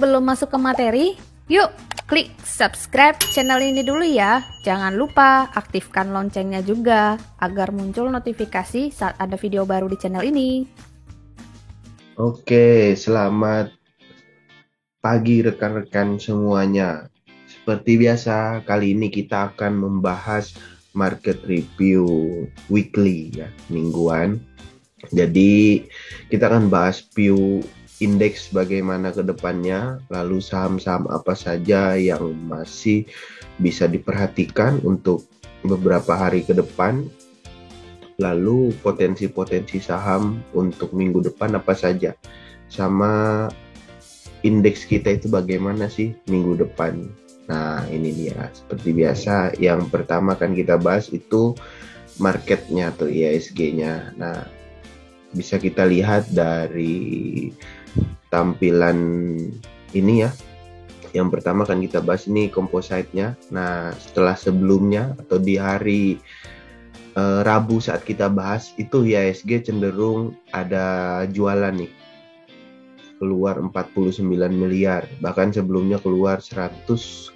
Sebelum masuk ke materi, yuk klik subscribe channel ini dulu ya. Jangan lupa aktifkan loncengnya juga agar muncul notifikasi saat ada video baru di channel ini. Oke, selamat pagi rekan-rekan semuanya. Seperti biasa, kali ini kita akan membahas market review weekly ya, mingguan. Jadi, kita akan bahas view indeks bagaimana ke depannya, lalu saham-saham apa saja yang masih bisa diperhatikan untuk beberapa hari ke depan, lalu potensi-potensi saham untuk minggu depan apa saja, sama indeks kita itu bagaimana sih minggu depan. Nah, ini dia. Seperti biasa, yang pertama kan kita bahas itu marketnya atau IHSG-nya. Nah, bisa kita lihat dari tampilan ini ya. Yang pertama kan kita bahas ini composite-nya. Nah, setelah sebelumnya atau di hari Rabu saat kita bahas itu IHSG cenderung ada jualan nih, keluar 49 miliar, bahkan sebelumnya keluar 102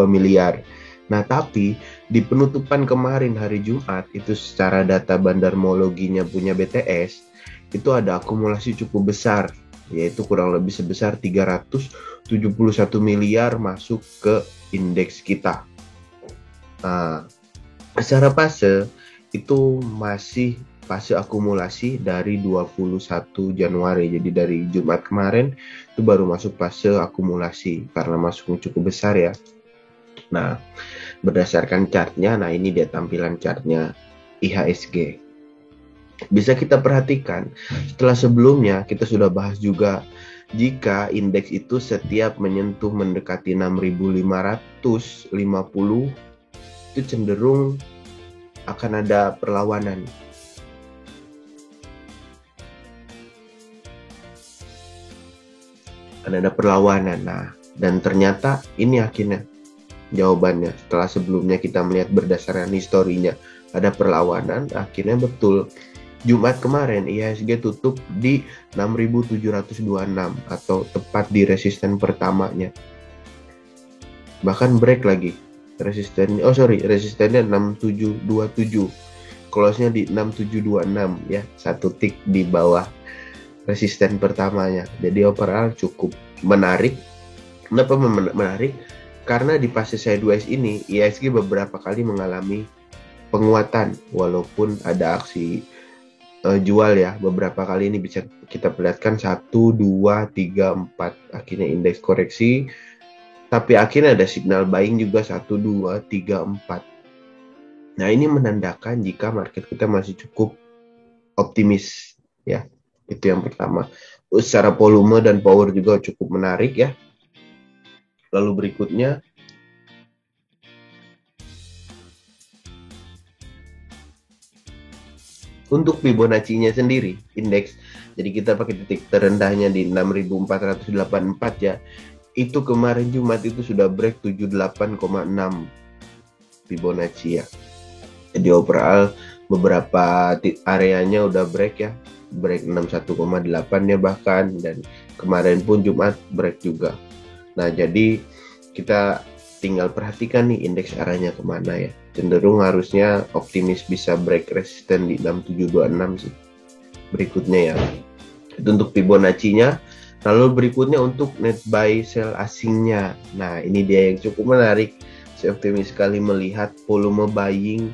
miliar. Nah, tapi di penutupan kemarin hari Jumat itu secara data bandarmologinya punya BTS itu ada akumulasi cukup besar, yaitu kurang lebih sebesar 371 miliar masuk ke indeks kita. Nah, secara fase itu masih fase akumulasi dari 21 Januari. Jadi dari Jumat kemarin itu baru masuk fase akumulasi karena masuknya cukup besar ya. Nah, berdasarkan chartnya, nah ini dia tampilan chartnya IHSG. Bisa kita perhatikan, setelah sebelumnya kita sudah bahas juga, jika indeks itu setiap menyentuh mendekati 6.550 itu cenderung akan ada perlawanan. Ada perlawanan. Nah, dan ternyata ini akhirnya jawabannya. Setelah sebelumnya kita melihat berdasarkan historinya ada perlawanan, akhirnya betul. Jumat kemarin IHSG tutup di 6.726 atau tepat di resisten pertamanya. Bahkan break lagi. Resistennya 6727, close-nya di 6726 ya, satu tick di bawah resisten pertamanya. Jadi overall cukup menarik. Kenapa menarik? Karena di fase sideways ini IHSG beberapa kali mengalami penguatan walaupun ada aksi jual ya. Beberapa kali ini bisa kita perlihatkan 1, 2, 3, 4 akhirnya indeks koreksi. Tapi akhirnya ada signal buying juga 1, 2, 3, 4. Nah, ini menandakan jika market kita masih cukup optimis ya. Itu yang pertama. Secara volume dan power juga cukup menarik ya. Lalu berikutnya untuk Fibonacci-nya sendiri indeks. Jadi kita pakai titik terendahnya di 6.484 ya. Itu kemarin Jumat itu sudah break 78,6 Fibonacci ya. Jadi overall beberapa areanya udah break ya, break 61,8 ya bahkan, dan kemarin pun Jumat break juga. Nah, jadi kita tinggal perhatikan nih indeks arahnya kemana ya. Cenderung harusnya optimis bisa break resisten di 6726 sih berikutnya ya. Itu untuk Fibonacci-nya. Lalu berikutnya untuk net buy sell asingnya. Nah, ini dia yang cukup menarik. Saya optimis sekali melihat volume buying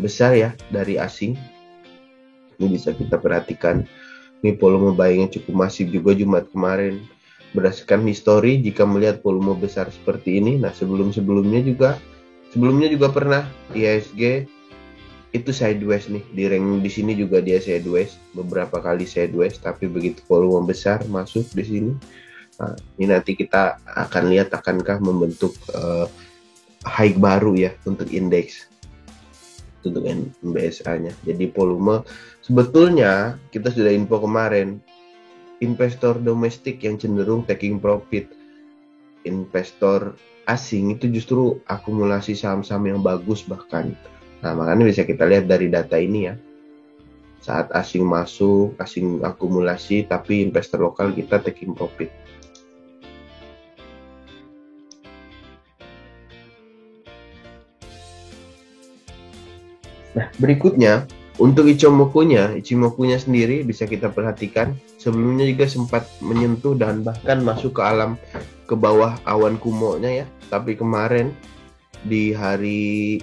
besar ya dari asing. Ini bisa kita perhatikan. Ini volume buying yang cukup masif juga Jumat kemarin. Berdasarkan histori, jika melihat volume besar seperti ini, nah sebelumnya juga pernah IHSG itu sideways nih, di rank di sini juga dia sideways, beberapa kali sideways, tapi begitu volume besar masuk di sini. Nah, ini nanti kita akan lihat akankah membentuk high baru ya untuk indeks, untuk MBSA-nya. Jadi volume sebetulnya kita sudah info kemarin, investor domestik yang cenderung taking profit, investor asing itu justru akumulasi saham-saham yang bagus bahkan. Nah, makanya bisa kita lihat dari data ini ya. Saat asing masuk, asing akumulasi, tapi investor lokal kita taking profit. Nah, berikutnya untuk Ichimokunya sendiri bisa kita perhatikan sebelumnya juga sempat menyentuh dan bahkan masuk ke bawah awan kumonya ya. Tapi kemarin di hari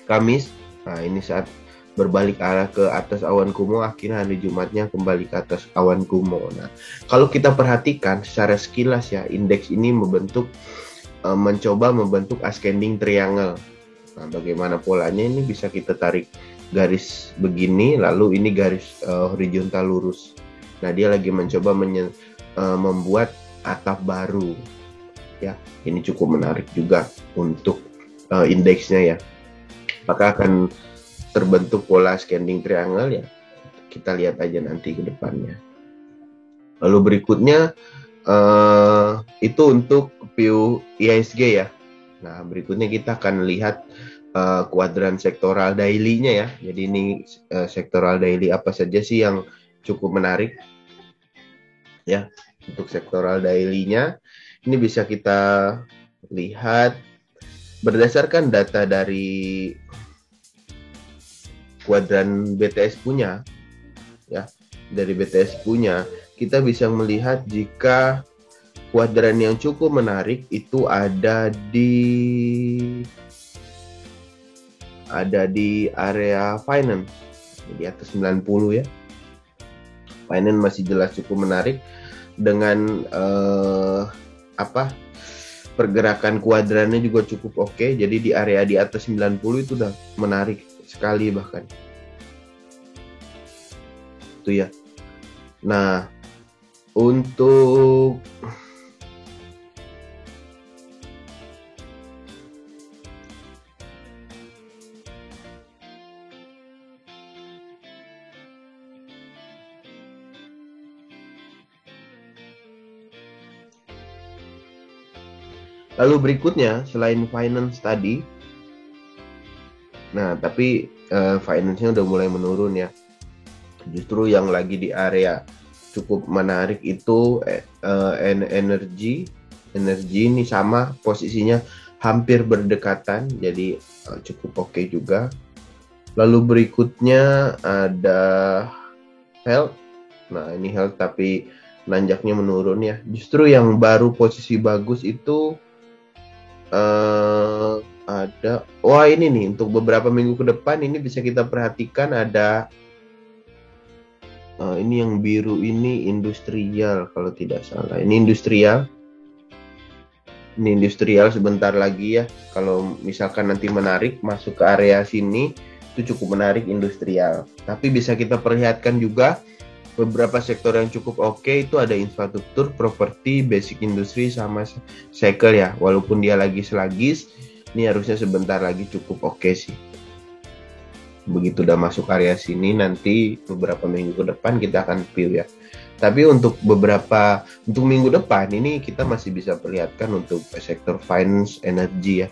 Kamis, nah ini saat berbalik arah ke atas awan kumo, akhirnya hari Jumatnya kembali ke atas awan kumo. Nah, kalau kita perhatikan secara sekilas ya, indeks ini mencoba membentuk ascending triangle. Nah, bagaimana polanya ini bisa kita tarik garis begini, lalu ini garis horizontal lurus. Nah, dia lagi mencoba membuat atap baru. Ya, ini cukup menarik juga untuk indeksnya ya. Apakah akan terbentuk pola ascending triangle ya? Kita lihat aja nanti ke depannya. Lalu berikutnya itu untuk view IHSG ya. Nah, berikutnya kita akan lihat kuadran sektoral daily-nya ya. Jadi ini sektoral daily apa saja sih yang cukup menarik ya. Untuk sektoral daily-nya ini bisa kita lihat berdasarkan data dari kuadran BTS punya ya. Dari BTS punya kita bisa melihat jika kuadran yang cukup menarik itu ada di area finance di atas 90 ya. Finance masih jelas cukup menarik dengan pergerakan kuadrannya juga cukup oke. Jadi di area di atas 90 itu udah menarik sekali bahkan. Itu ya. Nah, untuk lalu berikutnya selain finance tadi, nah tapi finance-nya udah mulai menurun ya. Justru yang lagi di area cukup menarik itu energi ini sama posisinya hampir berdekatan, jadi cukup oke juga. Lalu berikutnya ada health. Nah ini health tapi nanjaknya menurun ya. Justru yang baru posisi bagus itu ada, wah ini nih untuk beberapa minggu ke depan ini bisa kita perhatikan ada ini yang biru ini industrial kalau tidak salah. Ini industrial sebentar lagi ya. Kalau misalkan nanti menarik masuk ke area sini itu cukup menarik industrial. Tapi bisa kita perlihatkan juga beberapa sektor yang cukup oke itu ada infrastruktur, properti, basic industry sama cycle ya. Walaupun dia lagi selagis, ini harusnya sebentar lagi cukup oke sih. Begitu udah masuk area sini nanti beberapa minggu ke depan kita akan view ya. Tapi untuk minggu depan ini kita masih bisa perlihatkan untuk sektor finance, energi ya.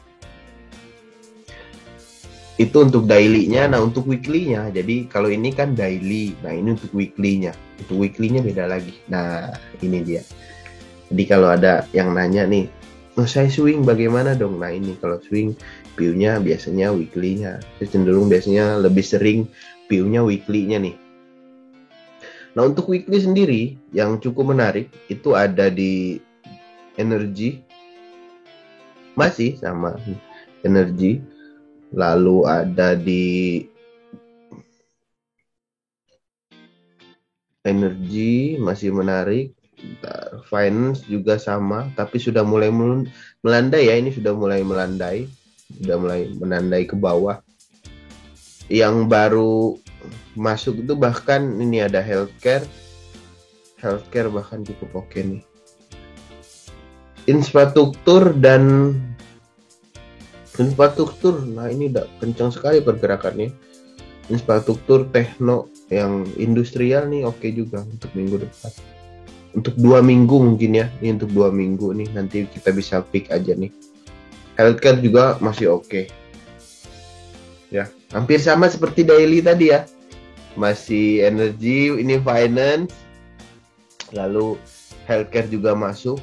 Itu untuk daily-nya. Nah untuk weekly-nya, jadi kalau ini kan daily, nah ini untuk weekly-nya. Untuk weekly-nya beda lagi. Nah ini dia. Jadi kalau ada yang nanya nih, oh saya swing bagaimana dong? Nah ini kalau swing view-nya biasanya weekly-nya. Saya cenderung biasanya lebih sering view-nya weekly-nya nih. Nah untuk weekly sendiri yang cukup menarik itu ada di energi, masih sama energi. Lalu ada di energi masih menarik, finance juga sama, tapi sudah mulai melandai ya. Ini sudah mulai melandai, menandai ke bawah. Yang baru masuk itu bahkan ini ada healthcare bahkan cukup oke nih. Infrastruktur, nah ini udah kencang sekali pergerakannya. Infrastruktur, tekno, yang industrial nih oke juga untuk minggu depan. Untuk 2 minggu mungkin ya, ini untuk 2 minggu nih nanti kita bisa pick aja nih. Healthcare juga masih oke. Ya, hampir sama seperti daily tadi ya. Masih energi, ini finance, lalu healthcare juga masuk.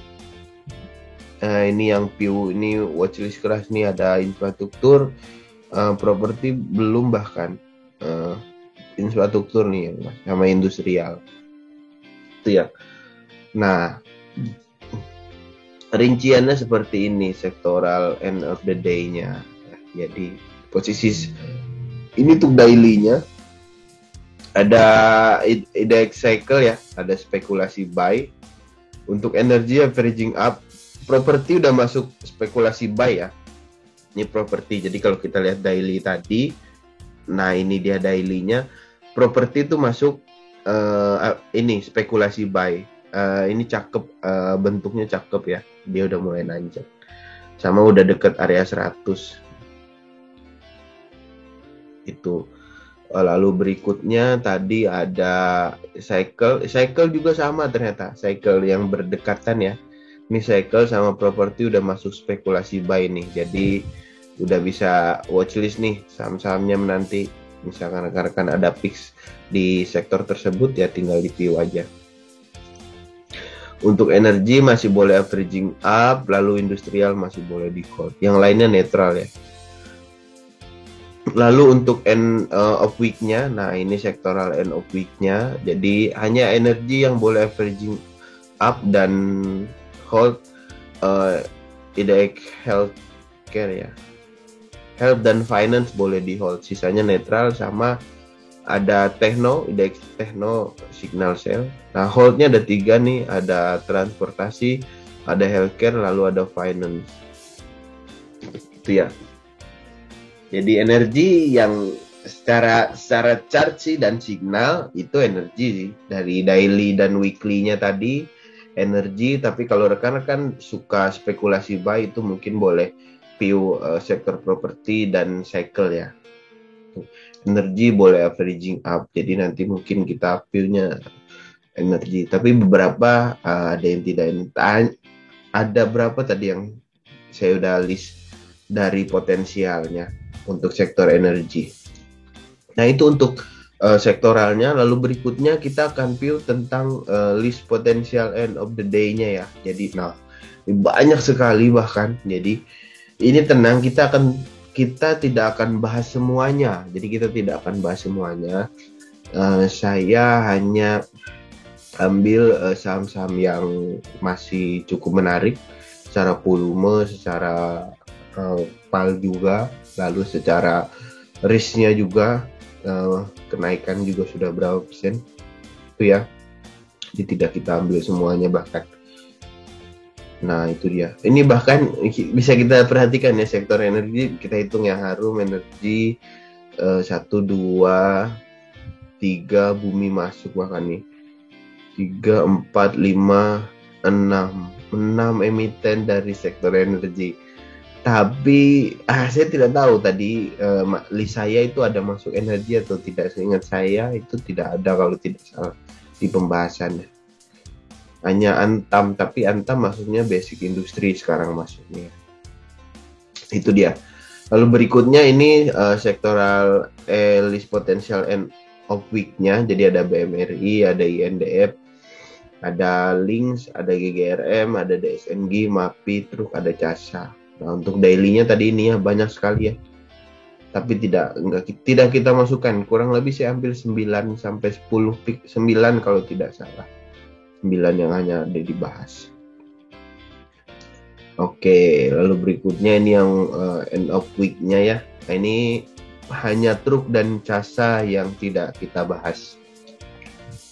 Ini yang view ini watchlist keras nih, ada infrastruktur, properti belum, bahkan infrastruktur nih sama industrial itu ya. Nah, rinciannya seperti ini sektoral end of the day-nya. Jadi posisi ini tuh daily-nya ada index cycle ya, ada spekulasi buy. Untuk energi averaging up, properti udah masuk spekulasi buy ya. Ini properti. Jadi kalau kita lihat daily tadi, nah ini dia daily-nya. Properti itu masuk ini spekulasi buy. Ini cakep, bentuknya cakep ya. Dia udah mulai nanjak. Sama udah deket area 100. Itu. Lalu berikutnya tadi ada cycle juga sama ternyata. Cycle yang berdekatan ya. Ini cycle sama properti udah masuk spekulasi buy nih. Jadi udah bisa watchlist nih saham-sahamnya menanti. Misalkan rekan-rekan ada fix di sektor tersebut ya tinggal di view aja. Untuk energi masih boleh averaging up, lalu industrial masih boleh di hold. Yang lainnya netral ya. Lalu untuk end of week-nya, nah ini sektoral end of week-nya. Jadi hanya energi yang boleh averaging up dan hold, IDX healthcare ya. Health dan finance boleh di hold. Sisanya netral sama ada techno, IDX techno, signal sell. Nah holdnya ada 3 nih, ada transportasi, ada healthcare, lalu ada finance. Itu ya. Jadi energi yang secara chart sih dan signal itu energi sih. Dari daily dan weekly-nya tadi energi, tapi kalau rekan-rekan suka spekulasi buy itu mungkin boleh view sektor properti dan cycle ya. Energi boleh averaging up. Jadi nanti mungkin kita view-nya energi. Tapi beberapa ada yang tidak. Ada berapa tadi yang saya udah list dari potensialnya untuk sektor energi. Nah itu untuk sektoralnya. Lalu berikutnya kita akan view tentang list potensial end of the day-nya ya. Jadi nah banyak sekali bahkan. Jadi ini tenang, kita tidak akan bahas semuanya. Jadi kita tidak akan bahas semuanya. Saya hanya ambil saham-saham yang masih cukup menarik secara volume, secara PAL juga, lalu secara risknya juga kenaikan juga sudah berapa persen itu ya. Jadi tidak kita ambil semuanya bahkan. Nah itu dia. Ini bahkan bisa kita perhatikan ya sektor energi, kita hitung yang Harum Energi 1, 2, 3 Bumi masuk bahkan nih 3, 4, 5, 6 emiten dari sektor energi. Tapi saya tidak tahu tadi list saya itu ada masuk energi atau tidak. Seingat saya itu tidak ada kalau tidak salah di pembahasannya. Hanya Antam, tapi Antam maksudnya basic industri sekarang masuknya. Itu dia. Lalu berikutnya ini sektoral list potential end of week-nya. Jadi ada BMRI, ada INDF, ada Links, ada GGRM, ada DSNG, MAPI, Truk, ada CASA. Nah untuk daily-nya tadi ini ya banyak sekali ya. Tapi tidak kita masukkan. Kurang lebih saya ambil 9 sampai 10 pick, 9 kalau tidak salah. 9 yang hanya ada dibahas. Oke, lalu berikutnya ini yang end of week-nya ya. Nah, ini hanya Truk dan CASA yang tidak kita bahas.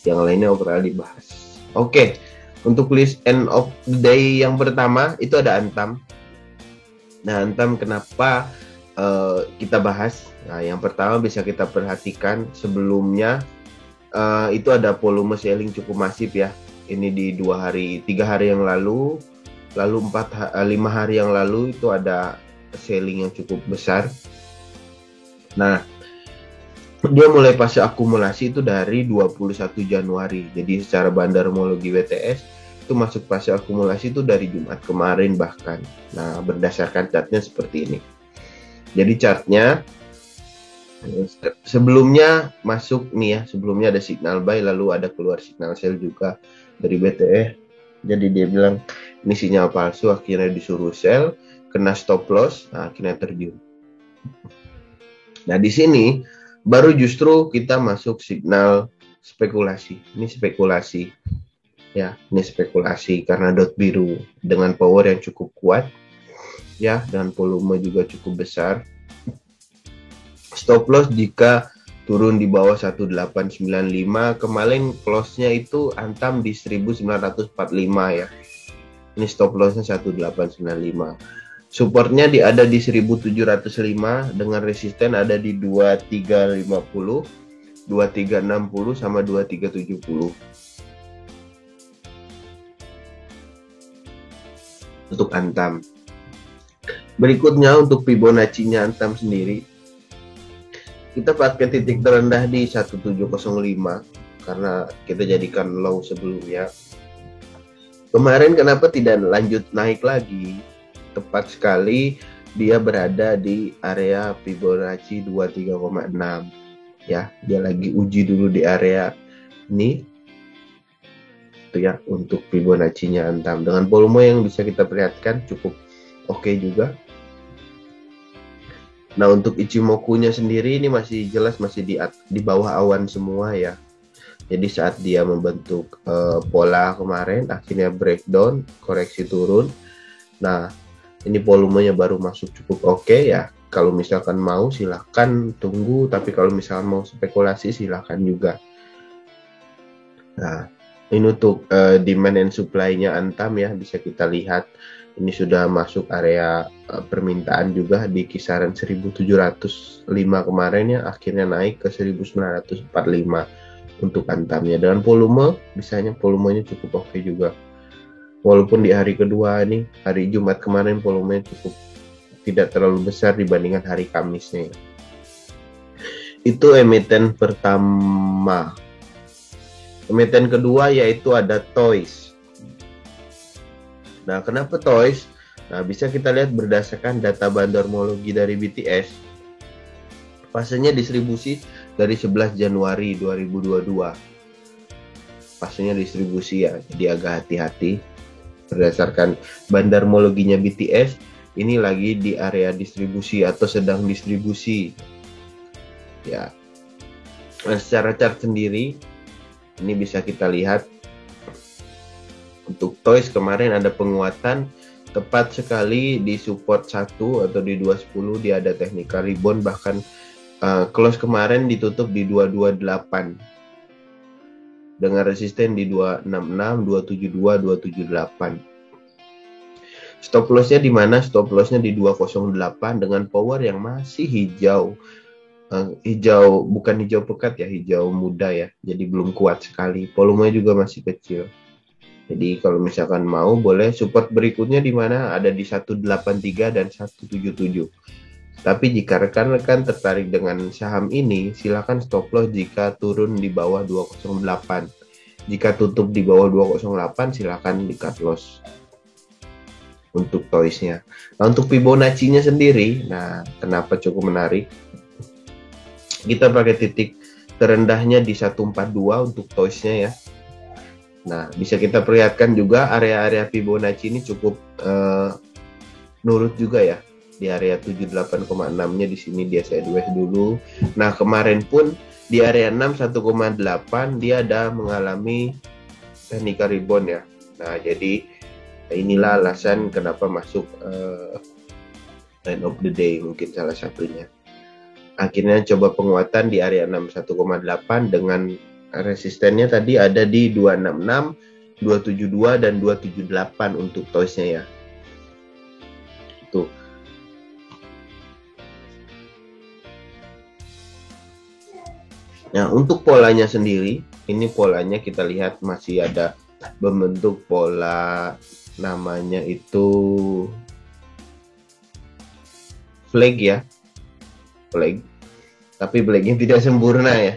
Yang lainnya overall dibahas. Oke, untuk list end of the day yang pertama itu ada Antam. Nah, Antam kenapa kita bahas? Nah, yang pertama bisa kita perhatikan sebelumnya itu ada volume selling cukup masif ya. Ini di 3 hari yang lalu 5 hari yang lalu itu ada selling yang cukup besar. Nah, dia mulai fase akumulasi itu dari 21 Januari. Jadi secara bandarmologi WTS itu masuk fase akumulasi itu dari Jumat kemarin bahkan. Nah, berdasarkan chartnya seperti ini. Jadi chartnya sebelumnya masuk nih ya, sebelumnya ada signal buy lalu ada keluar signal sell juga dari BTE. Jadi dia bilang ini sinyal palsu, akhirnya disuruh sell, kena stop loss, nah akhirnya terjun. Nah, di sini baru justru kita masuk signal spekulasi. Ini spekulasi. Ya, ini spekulasi karena dot biru dengan power yang cukup kuat. Ya, dan volume juga cukup besar. Stop loss jika turun di bawah 1895. Kemarin close-nya itu antam di 1945 ya. Ini stop loss-nya 1895. Supportnya ada di 1705 dengan resisten ada di 2350, 2360 sama 2370. Untuk Antam. Berikutnya untuk Fibonacci-nya Antam sendiri. Kita pakai titik terendah di 1705 karena kita jadikan low sebelumnya. Kemarin kenapa tidak lanjut naik lagi? Tepat sekali dia berada di area Fibonacci 23,6 ya, dia lagi uji dulu di area ini itu ya untuk Fibonacci-nya Antam dengan volume yang bisa kita perlihatkan cukup oke juga. Nah, untuk Ichimoku-nya sendiri ini masih jelas masih di bawah awan semua ya. Jadi saat dia membentuk pola kemarin akhirnya breakdown, koreksi turun. Nah, ini volumenya baru masuk cukup oke ya. Kalau misalkan mau silahkan tunggu, tapi kalau misalkan mau spekulasi silahkan juga. Nah, ini untuk demand and supply-nya Antam ya, bisa kita lihat ini sudah masuk area permintaan juga di kisaran 1705 kemarin ya, akhirnya naik ke 1945 untuk Antamnya. Dengan volume, misalnya volumenya cukup oke juga. Walaupun di hari kedua nih, hari Jumat kemarin volumenya cukup tidak terlalu besar dibandingkan hari Kamisnya. Itu emiten pertama. Emiten kedua yaitu ada Toys. Nah, kenapa Toys? Nah, bisa kita lihat berdasarkan data bandarmologi dari BTS. Fasenya distribusi dari 11 Januari 2022. Fasenya distribusi ya, jadi agak hati-hati. Berdasarkan bandarmologinya BTS, ini lagi di area distribusi atau sedang distribusi. Ya. Nah, secara chart sendiri, ini bisa kita lihat untuk Toys kemarin ada penguatan tepat sekali di support 1 atau di 210, dia ada technical rebound, bahkan close kemarin ditutup di 228 dengan resisten di 266, 272, 278. Stop loss-nya di mana? Stop loss-nya di 208 dengan power yang masih hijau. Hijau, bukan hijau pekat ya, hijau muda ya. Jadi belum kuat sekali. Volumenya juga masih kecil. Jadi kalau misalkan mau boleh support berikutnya di mana? Ada di 183 dan 177. Tapi jika rekan-rekan tertarik dengan saham ini, silakan stop loss jika turun di bawah 208. Jika tutup di bawah 208, silakan di cut loss untuk Toys-nya. Nah, untuk Fibonacci-nya sendiri, nah kenapa cukup menarik? Kita pakai titik terendahnya di 142 untuk Toys-nya ya. Nah, bisa kita perlihatkan juga area-area Fibonacci ini cukup nurut juga ya. Di area 78,6-nya di sini dia sideways dulu. Nah, kemarin pun di area 6 1,8 dia ada mengalami technical rebound ya. Nah, jadi inilah alasan kenapa masuk end of the day mungkin salah satunya. Akhirnya coba penguatan di area 61,8 dengan resistennya tadi ada di 266, 272 dan 278 untuk Toys-nya ya. Tuh. Nah, untuk polanya sendiri, ini polanya kita lihat masih ada membentuk pola namanya itu flag ya. Flag. Tapi flagnya tidak sempurna ya.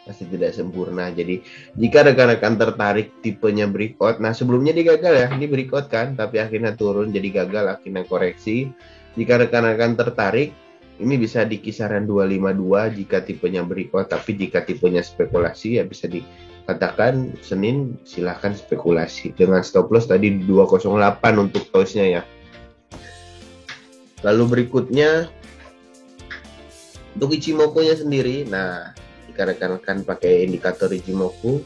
Masih tidak sempurna. Jadi, jika rekan-rekan tertarik tipenya breakout, nah sebelumnya dia gagal ya. Ini breakout kan, tapi akhirnya turun jadi gagal, akhirnya koreksi. Jika rekan-rekan tertarik, ini bisa di kisaran 252 jika tipenya breakout, tapi jika tipenya spekulasi ya bisa dikatakan Senin silahkan spekulasi dengan stop loss tadi 208 untuk Toys-nya ya. Lalu berikutnya Untuk Ichimoku-nya sendiri, nah jika rekan-rekan pakai indikator Ichimoku,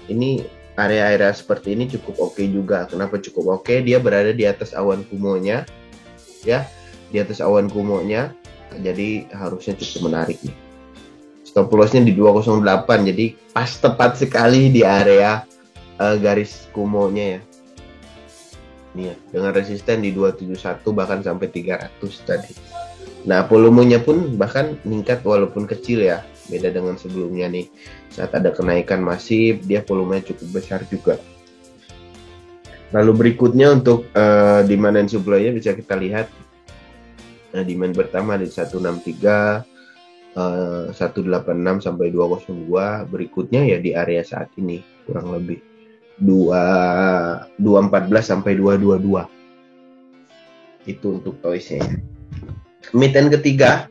ini area-area seperti ini cukup oke juga. Kenapa cukup oke? Dia berada di atas awan kumonya, ya, di atas awan kumonya. Jadi harusnya cukup menarik nih. Stop loss-nya di 208, jadi pas tepat sekali di area garis kumonya ya. Nih ya, dengan resisten di 271 bahkan sampai 300 tadi. Nah, volumenya pun bahkan meningkat walaupun kecil ya. Beda dengan sebelumnya nih. Saat ada kenaikan masif, dia volumenya cukup besar juga. Lalu berikutnya untuk demand and supply-nya bisa kita lihat. Demand pertama di 163, 186 sampai 202. Berikutnya ya di area saat ini kurang lebih 214 sampai 222. Itu untuk toys-nya. Emiten ketiga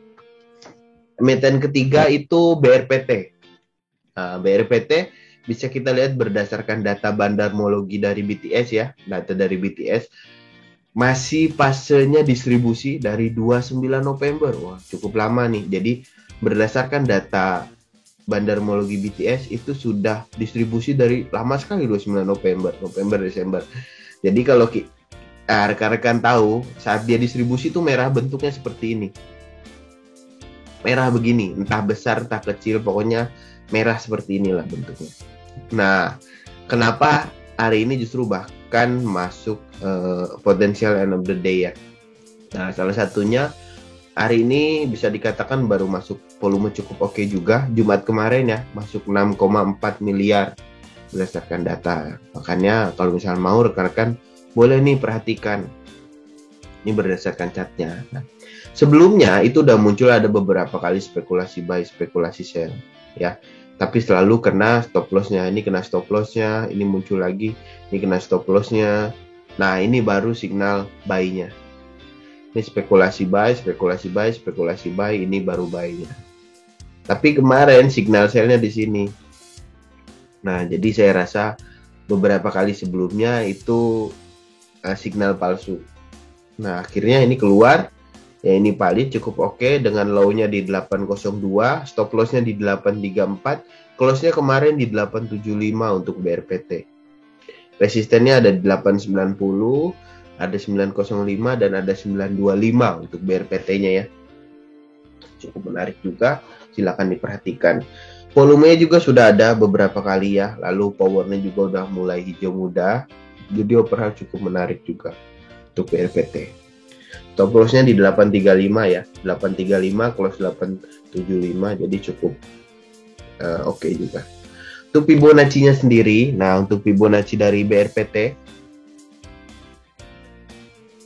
itu BRPT. BRPT bisa kita lihat berdasarkan data bandarmologi dari BTS ya. Data dari BTS masih fasenya distribusi dari 29 November. Wah, cukup lama nih. Jadi berdasarkan data bandarmologi BTS itu sudah distribusi dari lama sekali, 29 November, Desember. Jadi kalau rekan-rekan tahu saat dia distribusi itu merah, bentuknya seperti ini. Merah begini, entah besar entah kecil, pokoknya merah seperti inilah bentuknya. Nah, kenapa hari ini justru bahkan masuk potential end of the day ya. Nah, salah satunya hari ini bisa dikatakan baru masuk volume cukup oke juga. Jumat kemarin ya, masuk 6,4 miliar berdasarkan data. Makanya kalau misal mau rekan-rekan boleh nih perhatikan. Ini berdasarkan chartnya. Nah, sebelumnya itu udah muncul ada beberapa kali spekulasi buy, spekulasi sell ya. Tapi selalu kena stop loss-nya. Ini kena stop loss-nya, ini muncul lagi, ini kena stop loss-nya. Nah, ini baru signal buy-nya. Ini spekulasi buy, ini baru buy-nya. Tapi kemarin signal sell-nya di sini. Nah, jadi saya rasa beberapa kali sebelumnya itu signal palsu. Nah, akhirnya ini keluar. Ya, ini valid cukup oke dengan low-nya di 802, stop loss-nya di 834, close-nya kemarin di 875 untuk BRPT. Resistennya ada di 890, ada 905 dan ada 925 untuk BRPT-nya ya. Cukup menarik juga, silakan diperhatikan. Volumenya juga sudah ada beberapa kali ya, lalu powernya juga udah mulai hijau muda. Jadi overall cukup menarik juga untuk BRPT. Stop loss-nya di 835 ya, 835 close 875, jadi cukup oke juga. Untuk Fibonacci-nya sendiri, nah untuk Fibonacci dari BRPT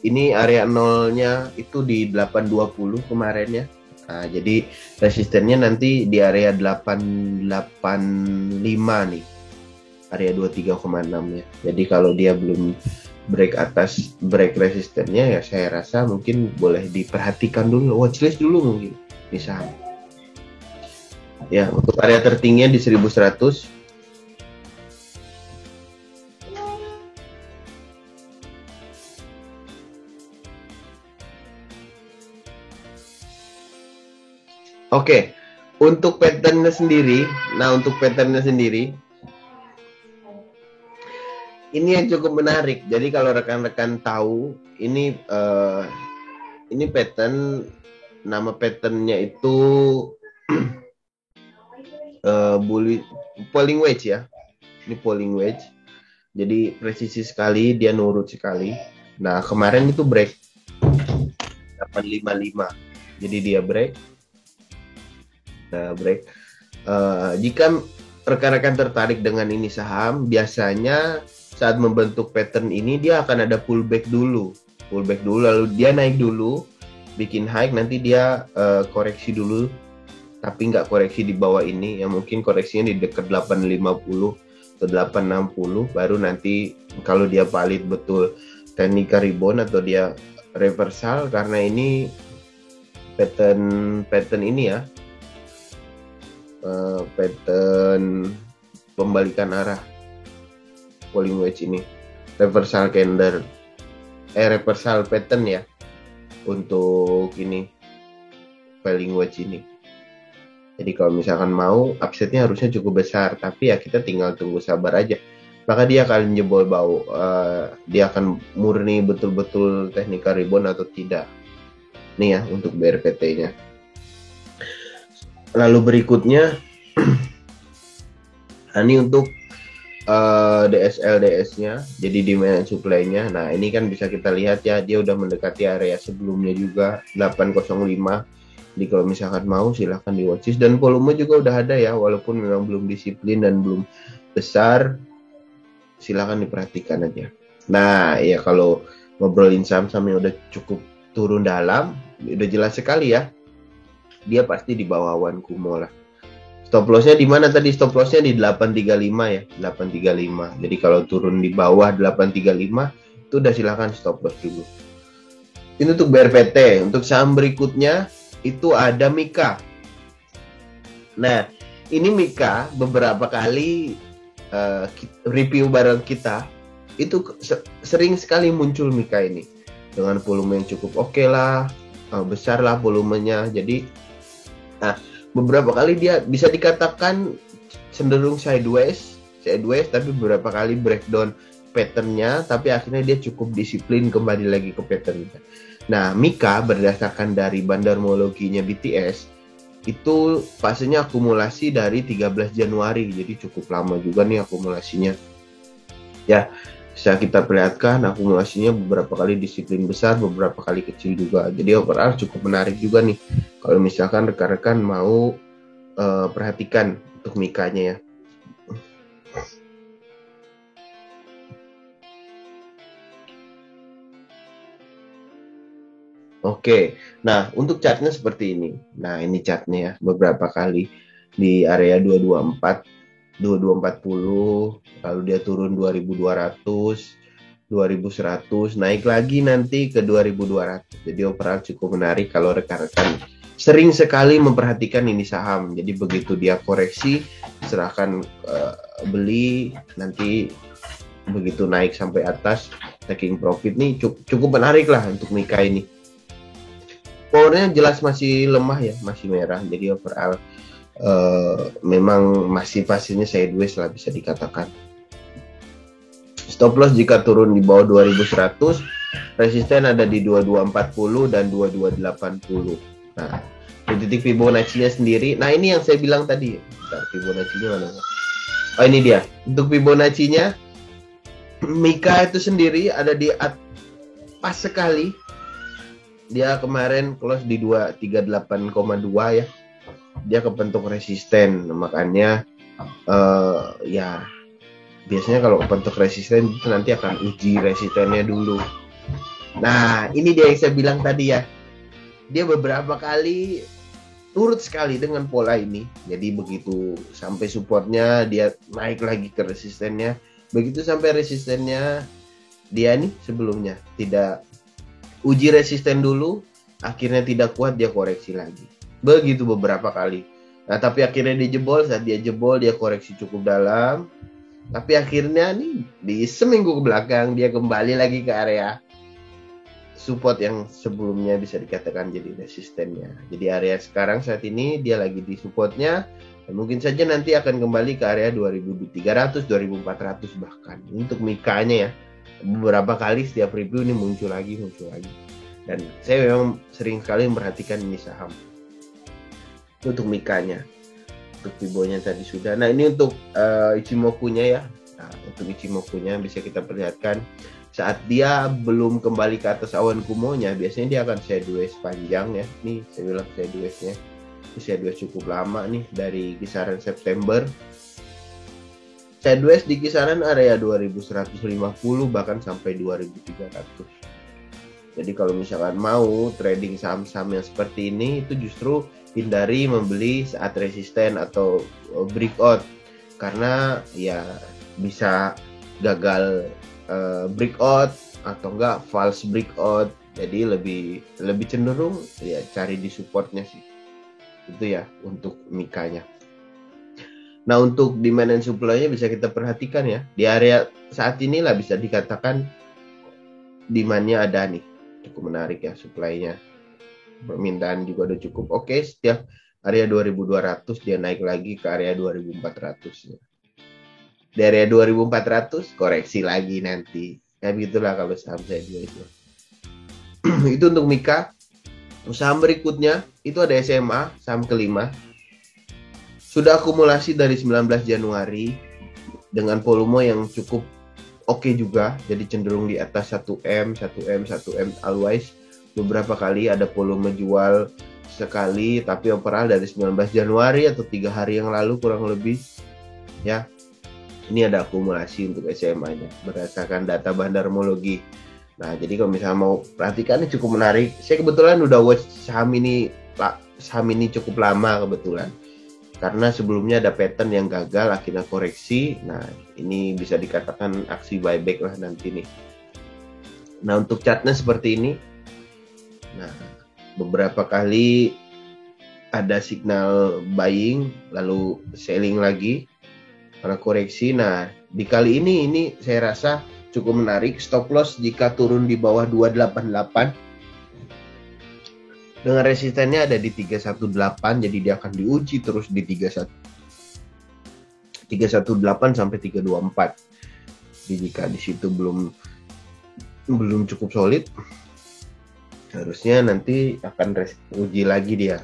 ini area nolnya itu di 820 kemarin ya. Nah, jadi resistennya nanti di area 885 nih. Area 23,6 ya. Jadi kalau dia belum break atas break resistennya ya saya rasa mungkin boleh diperhatikan dulu, watchlist dulu mungkin bisa. Ya, untuk area tertingginya di 1100. Oke, untuk patternnya sendiri, ini yang cukup menarik. Jadi kalau rekan-rekan tahu, ini pattern, nama patternnya itu polling wedge ya. Ini polling wedge. Jadi presisi sekali, dia nurut sekali. Nah kemarin itu break 855. Jadi dia break. Nah break. Jika rekan-rekan tertarik dengan ini saham, biasanya saat membentuk pattern ini dia akan ada pullback dulu lalu dia naik dulu, bikin high, nanti dia koreksi dulu, tapi nggak koreksi di bawah ini, yang mungkin koreksinya di dekat 850 atau 860, baru nanti kalau dia valid betul technical rebound atau dia reversal, karena ini pattern ini ya, pattern pembalikan arah polling wedge ini, reversal candle, reversal pattern ya untuk ini falling wedge ini. Jadi kalau misalkan mau, upsetnya harusnya cukup besar, tapi ya kita tinggal tunggu sabar aja. Maka dia akan jebol bau, dia akan murni betul-betul technical rebound atau tidak. Nih ya untuk BRPT-nya. Lalu berikutnya, ini untuk DSL-DS-nya, jadi demand and supply-nya. Nah ini kan bisa kita lihat ya, dia udah mendekati area sebelumnya juga 805. Jadi kalau misalkan mau silahkan di watchlist, dan volume juga udah ada ya, walaupun memang belum disiplin dan belum besar, silahkan diperhatikan aja. Nah ya kalau ngobrolin saham-saham yang udah cukup turun dalam, udah jelas sekali ya, dia pasti di bawah Wan Kumo lah. Stop lossnya di mana tadi? Stop lossnya di 835 ya, 835. Jadi kalau turun di bawah 835 itu udah silahkan stop loss dulu. Ini untuk BRPT. Untuk saham berikutnya itu ada Mika. Nah, ini Mika beberapa kali review bareng kita itu sering sekali muncul Mika ini dengan volume yang cukup oke lah, besar lah volumenya. Jadi, beberapa kali dia bisa dikatakan cenderung sideways, tapi beberapa kali breakdown patternnya, tapi akhirnya dia cukup disiplin kembali lagi ke patternnya. Nah, Mika berdasarkan dari bandarmologinya BTS itu fasenya akumulasi dari 13 Januari, jadi cukup lama juga nih akumulasinya. Ya, bisa kita perlihatkan akumulasinya beberapa kali disiplin besar, beberapa kali kecil juga. Jadi overall cukup menarik juga nih kalau misalkan rekan-rekan mau perhatikan untuk Mikanya ya. Oke, nah untuk chartnya seperti ini. Nah ini chartnya ya, beberapa kali di area 224, 2240, lalu dia turun 2200, 2100, naik lagi nanti ke 2200. Jadi overall cukup menarik kalau rekan-rekan sering sekali memperhatikan ini saham. Jadi begitu dia koreksi, serahkan beli, nanti begitu naik sampai atas taking profit nih cukup menarik lah untuk Mika ini. Powernya jelas masih lemah ya, masih merah. Jadi overall memang masih pastinya sideways lah bisa dikatakan. Stop loss jika turun di bawah 2100, resisten ada di 2240 dan 2280. Nah, titik Fibonacci-nya sendiri. Nah, ini yang saya bilang tadi. Bentar, Fibonacci-nya mana? Oh, ini dia. Untuk Fibonacci-nya, Mika itu sendiri ada di pas sekali. Dia kemarin close di 238,2 ya. Dia kepentuk resisten. Makanya ya biasanya kalau kepentuk resisten itu nanti akan uji resistennya dulu. Nah, ini dia yang saya bilang tadi ya. Dia beberapa kali turut sekali dengan pola ini. Jadi begitu sampai supportnya dia naik lagi ke resistennya. Begitu sampai resistennya dia nih sebelumnya tidak uji resisten dulu, akhirnya tidak kuat dia koreksi lagi. Begitu beberapa kali. Nah tapi akhirnya dia jebol, saat dia jebol dia koreksi cukup dalam. Tapi akhirnya nih di seminggu ke belakang dia kembali lagi ke area support yang sebelumnya bisa dikatakan jadi resistennya. Jadi area sekarang saat ini dia lagi di supportnya. Dan mungkin saja nanti akan kembali ke area 2300, 2400 bahkan. Untuk Mikanya ya. Beberapa kali setiap review ini muncul lagi. Dan saya memang sering sekali memperhatikan ini saham. Untuk Mikanya. Untuk Fibonya tadi sudah. Nah ini untuk Ichimoku-nya ya. Nah untuk Ichimoku-nya bisa kita perlihatkan. Saat dia belum kembali ke atas awan kumonya, biasanya dia akan sideways panjang ya. Nih saya bilang sideways-nya. Ini sideways cukup lama nih dari kisaran September. Sideways di kisaran area 2150 bahkan sampai 2300. Jadi kalau misalkan mau trading saham-saham yang seperti ini itu justru hindari membeli saat resisten atau breakout karena ya bisa gagal breakout atau enggak false breakout. Jadi lebih cenderung ya cari di supportnya sih. Itu ya untuk Mikanya. Nah untuk demand and supply-nya bisa kita perhatikan ya. Di area saat inilah bisa dikatakan demand-nya ada nih. Cukup menarik ya supply-nya. permintaan juga udah cukup oke. Setiap area 2200 dia naik lagi ke area 2400. Di area 2400 koreksi lagi nanti. Ya begitulah kalau saham saya juga itu. Itu untuk Mika. Saham berikutnya itu ada SMA, saham kelima. Sudah akumulasi dari 19 Januari dengan volume yang cukup oke juga. Jadi cenderung di atas 1M, 1M, 1M always. Beberapa kali ada volume jual sekali, tapi overall dari 19 Januari atau 3 hari yang lalu kurang lebih ya. Ini ada akumulasi untuk SMA-nya berdasarkan data Bandarmologi. Nah, jadi kalau misalnya mau perhatikan ini cukup menarik. Saya kebetulan udah watch saham ini cukup lama kebetulan. Karena sebelumnya ada pattern yang gagal, akhirnya koreksi. Nah, ini bisa dikatakan aksi buyback lah nanti nih. Nah, untuk chartnya seperti ini. Nah, beberapa kali ada signal buying, lalu selling lagi karena koreksi. Nah, di kali ini saya rasa cukup menarik. Stop loss jika turun di bawah 288 dengan resistennya ada di 318, jadi dia akan diuji terus di 318 sampai 324. Jadi jika di situ belum cukup solid, harusnya nanti akan uji lagi dia.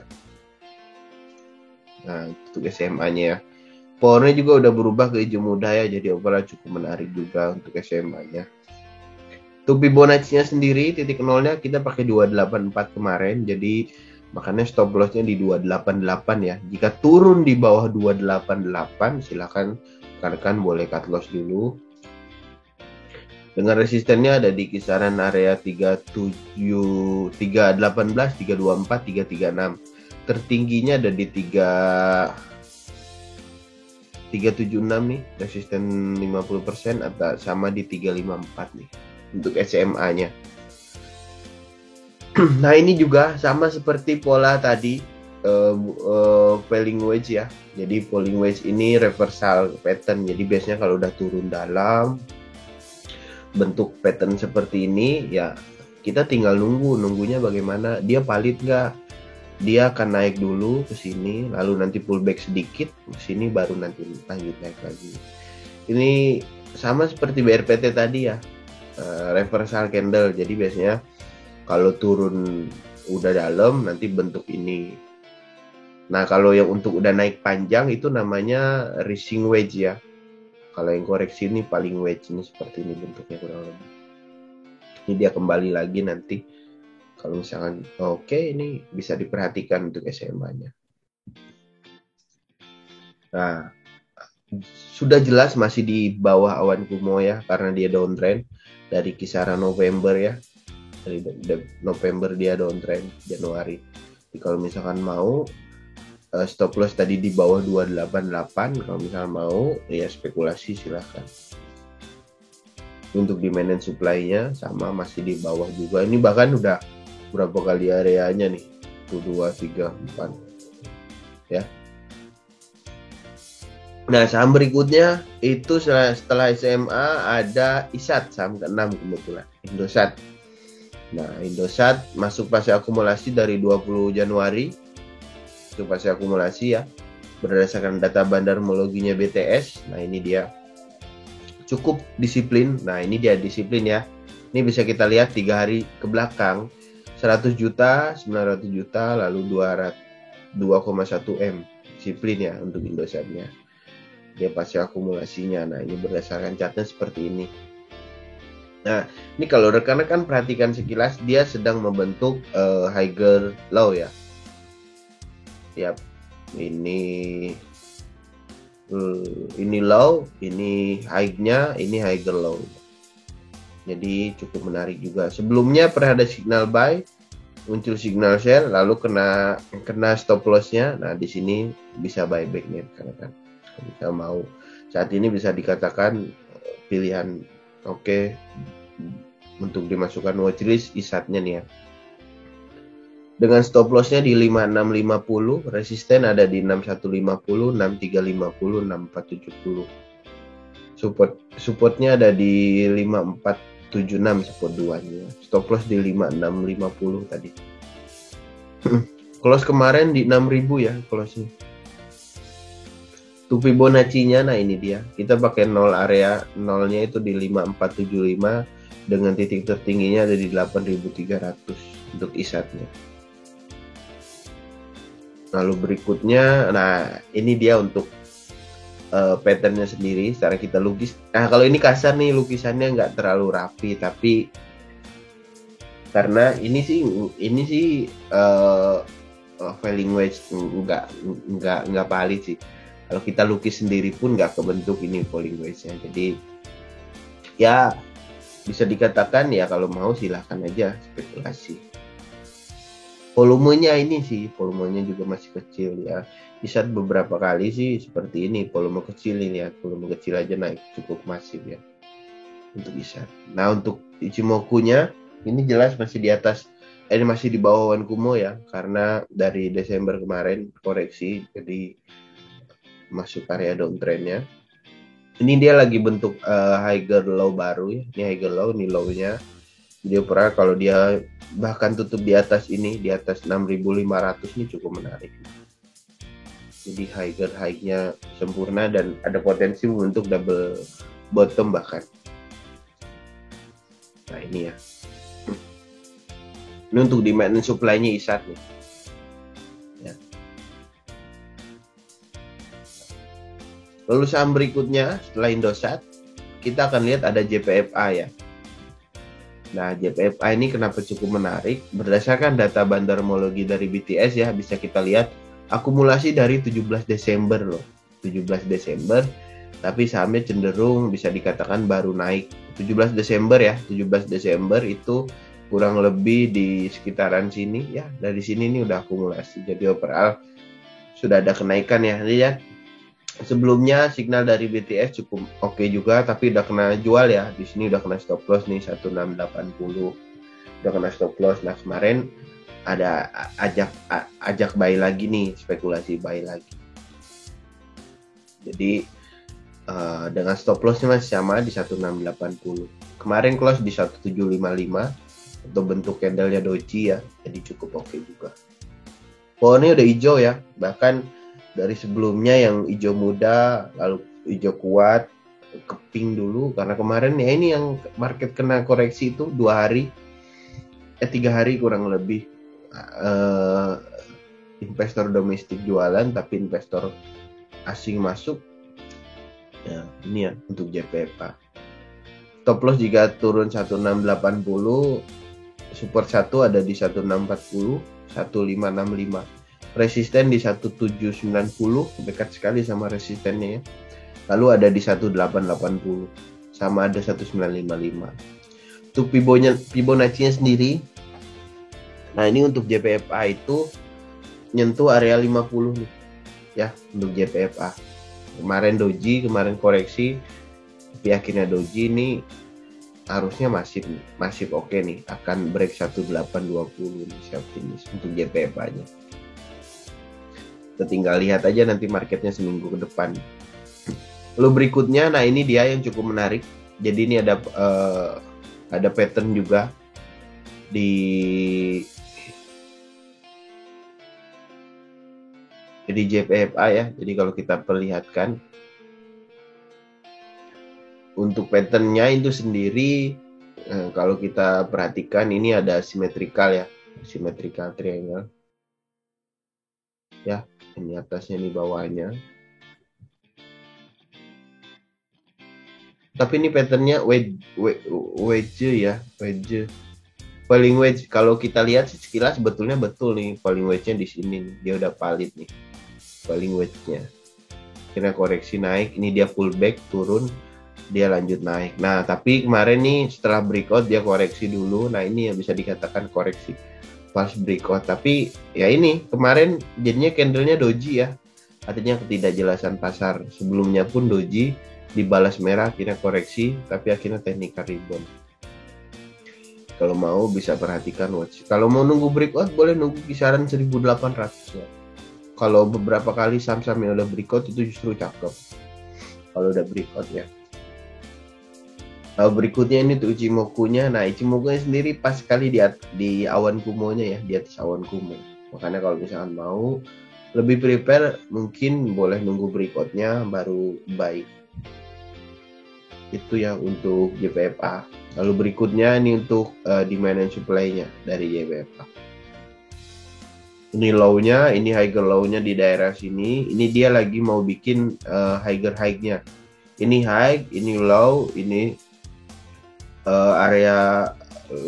Nah, untuk SMA-nya ya. Powernya juga udah berubah ke hijau muda ya, jadi overall cukup menarik juga untuk SMA-nya. Untuk Fibonacci-nya sendiri, titik nolnya kita pakai 284 kemarin, jadi makanya stop loss-nya di 288 ya. Jika turun di bawah 288, silakan rekan-rekan boleh cut loss dulu. Dengan resistennya ada di kisaran area 318, 324, 336. Tertingginya ada di 376 nih, resisten 50% atau sama di 354 nih untuk SMA-nya. Nah, ini juga sama seperti pola tadi falling wedge ya. Jadi falling wedge ini reversal pattern. Jadi biasanya kalau udah turun dalam bentuk pattern seperti ini ya, kita tinggal nunggunya bagaimana, dia valid nggak. Dia akan naik dulu ke sini, lalu nanti pullback sedikit ke sini, baru nanti lanjut naik lagi. Ini sama seperti BRPT tadi ya, reversal candle. Jadi biasanya kalau turun udah dalam nanti bentuk ini. Nah, kalau yang untuk udah naik panjang itu namanya rising wedge ya. Kalau yang koreksi ini paling wedge, ini seperti ini bentuknya kurang lebih. Ini dia kembali lagi nanti. Kalau misalkan oke, ini bisa diperhatikan untuk SMA-nya. Nah, sudah jelas masih di bawah awan kumo ya, karena dia downtrend dari kisaran November ya. Dari November dia downtrend, Januari. Jadi kalau misalkan mau stop loss tadi di bawah 288, kalau misalkan mau ya spekulasi silahkan. Untuk demand and supply-nya sama masih di bawah juga. Ini bahkan udah berapa kali areanya nih, 1, 2, 3, 4 ya. Nah, saham berikutnya itu setelah SMA ada ISAT, saham ke-6 kebetulan, Indosat. Nah, Indosat masuk fase akumulasi dari 20 Januari, itu fase akumulasi ya, berdasarkan data Bandarmologinya BTS. Nah, ini dia cukup disiplin. Nah, ini dia disiplin ya. Ini bisa kita lihat 3 hari ke belakang, 100 juta, 900 juta, lalu 2,1 M. Disiplin ya untuk Indosatnya. Dia pasti akumulasinya. Nah, ini berdasarkan chartnya seperti ini. Nah, ini kalau rekan-rekan perhatikan sekilas, dia sedang membentuk higher low ya. Yap, ini low, ini high-nya, ini higher low. Jadi cukup menarik juga. Sebelumnya pernah ada signal buy, muncul signal sell, lalu kena stop loss-nya. Nah, di sini bisa buyback nih kan. Kita mau saat ini bisa dikatakan pilihan oke untuk dimasukkan watchlist ISAT-nya nih ya. Dengan stop loss-nya di 5650, resisten ada di 6150, 6350, 6470. Supportnya ada di 5476 support 2-nya. Stop loss di 5650 tadi. Close kemarin di 6.000 ya close-nya. Tuh Fibonacci-nya, nah ini dia. Kita pakai 0 area, nolnya itu di 5475 dengan titik tertingginya ada di 8.300 untuk isatnya. Lalu berikutnya, nah ini dia untuk patternnya sendiri secara kita lukis. Nah kalau ini kasar nih, lukisannya nggak terlalu rapi, tapi karena ini sih falling wedge nggak valid sih. Kalau kita lukis sendiri pun nggak kebentuk ini falling wedge-nya. Jadi ya bisa dikatakan ya kalau mau silahkan aja spekulasi. Volumenya ini sih, volumenya juga masih kecil ya. Bisa beberapa kali sih seperti ini, volume kecil ini ya, volume kecil aja naik cukup masif ya untuk Isat. Nah untuk Ichimoku-nya ini jelas masih di atas, ini masih di bawah Wan Kumo ya, karena dari Desember kemarin koreksi, jadi masuk area downtrendnya. Ini dia lagi bentuk higher low baru ya. Ini higher low, ini low-nya. Dia pernah kalau dia bahkan tutup di atas ini, di atas 6.500 ini cukup menarik. Jadi higher high-nya sempurna dan ada potensi untuk double bottom bahkan. Nah ini ya. Ini untuk demand and supply-nya Isat nih. Ya. Lalu saham berikutnya setelah Indosat, kita akan lihat ada JPFA ya. Nah, JPFA ini kenapa cukup menarik? Berdasarkan data bandarmologi dari BTS ya, bisa kita lihat akumulasi dari 17 Desember loh. 17 Desember, tapi sahamnya cenderung bisa dikatakan baru naik. 17 Desember ya, 17 Desember itu kurang lebih di sekitaran sini ya. Dari sini ini udah akumulasi. Jadi overall sudah ada kenaikan ya. Lihat. Sebelumnya signal dari BTS cukup oke juga, tapi udah kena jual ya. Di sini udah kena stop loss nih 1680. Udah kena stop loss. Nah, kemarin ada ajak buy lagi nih, spekulasi buy lagi. Jadi dengan stop lossnya masih sama di 1680. Kemarin close di 1755 atau bentuk candle-nya doji ya. Jadi cukup oke juga. Pohonnya udah hijau ya, bahkan dari sebelumnya yang hijau muda, lalu hijau kuat, ke pink dulu, karena kemarin ya ini yang market kena koreksi itu 2 hari, 3 hari kurang lebih, investor domestik jualan, tapi investor asing masuk, ya ini ya untuk JPFA. Stop loss jika turun 1680, support 1 ada di 1640, 1565. Resisten di 1790, dekat sekali sama resistennya ya. Lalu ada di 1880, sama ada 1955. Untuk Fibonacci-nya sendiri, nah ini untuk JPFA itu nyentuh area 50 nih ya untuk JPFA. Kemarin doji, kemarin koreksi, tapi akhirnya doji ini harusnya masih oke nih, akan break 1820 nih optimis untuk JPFA-nya. Kita tinggal lihat aja nanti marketnya seminggu ke depan. Lalu berikutnya, nah ini dia yang cukup menarik. Jadi ini ada pattern juga di JPFA ya. Jadi kalau kita perlihatkan untuk patternnya itu sendiri, kalau kita perhatikan ini ada symmetrical ya, symmetrical triangle ya. Ini atasnya, ini bawahnya. Tapi ini patternnya wedge ya, wedge. Falling wedge. Kalau kita lihat sekilas sebetulnya betul nih, falling wedge-nya di sini nih. Dia udah valid nih, falling wedge-nya. Kena koreksi naik, ini dia pullback turun, dia lanjut naik. Nah, tapi kemarin nih setelah breakout dia koreksi dulu. Nah, ini yang bisa dikatakan koreksi pas breakout, tapi ya ini kemarin jadinya candlenya doji ya, artinya ketidakjelasan pasar. Sebelumnya pun doji dibalas merah, akhirnya koreksi, tapi akhirnya technical rebound. Kalau mau bisa perhatikan watch. Kalau mau nunggu breakout boleh nunggu kisaran 1800 ya. Kalau beberapa kali saham-saham yang udah breakout itu justru cakep kalau udah breakout ya. Berikutnya ini tuh Ichimoku-nya. Nah, Ichimoku-nya sendiri pas sekali di awan kumonya ya, di atas awan kumo. Makanya kalau misalkan mau lebih prepare, mungkin boleh nunggu breakout-nya baru buy. Itu ya untuk JPFA. Lalu berikutnya ini untuk demand and supply-nya dari JPFA. Ini low-nya, ini higher low-nya di daerah sini. Ini dia lagi mau bikin higher high-nya. Ini high, ini low, ini area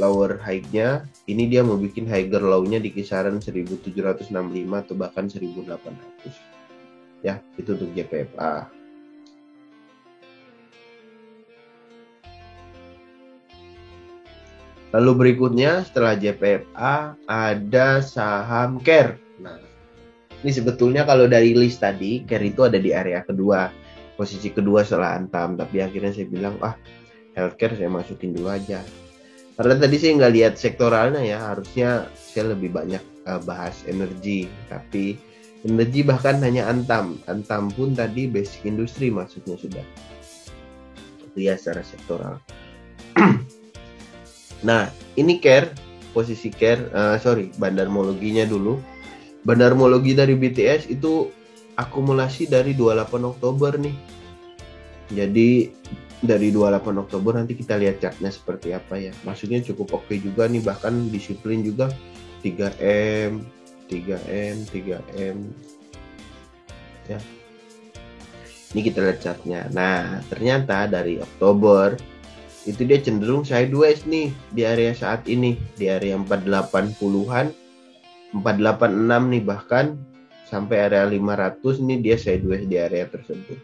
lower high-nya. Ini dia mau bikin higher low-nya di kisaran 1765 atau bahkan 1800. Ya, itu untuk JPFA. Lalu berikutnya setelah JPFA ada saham CARE. Nah, ini sebetulnya kalau dari list tadi CARE itu ada di area kedua, posisi kedua setelah Antam. Tapi akhirnya saya bilang, healthcare saya masukin dulu aja. Karena tadi saya nggak lihat sektoralnya ya, harusnya saya lebih banyak bahas energi. Tapi energi bahkan hanya Antam. Antam pun tadi basic industri maksudnya sudah. Itu ya secara sektoral. Nah, ini CARE, posisi CARE, bandarmologinya dulu. Bandarmologi dari BTS itu akumulasi dari 28 Oktober nih. Jadi dari 28 Oktober nanti kita lihat chartnya seperti apa ya. Maksudnya cukup oke juga nih, bahkan disiplin juga 3M, 3M, 3M. Ya. Ini kita lihat chartnya. Nah, ternyata dari Oktober itu dia cenderung sideways nih di area saat ini, di area 48-puluhan, 486 nih, bahkan sampai area 500 nih dia sideways di area tersebut.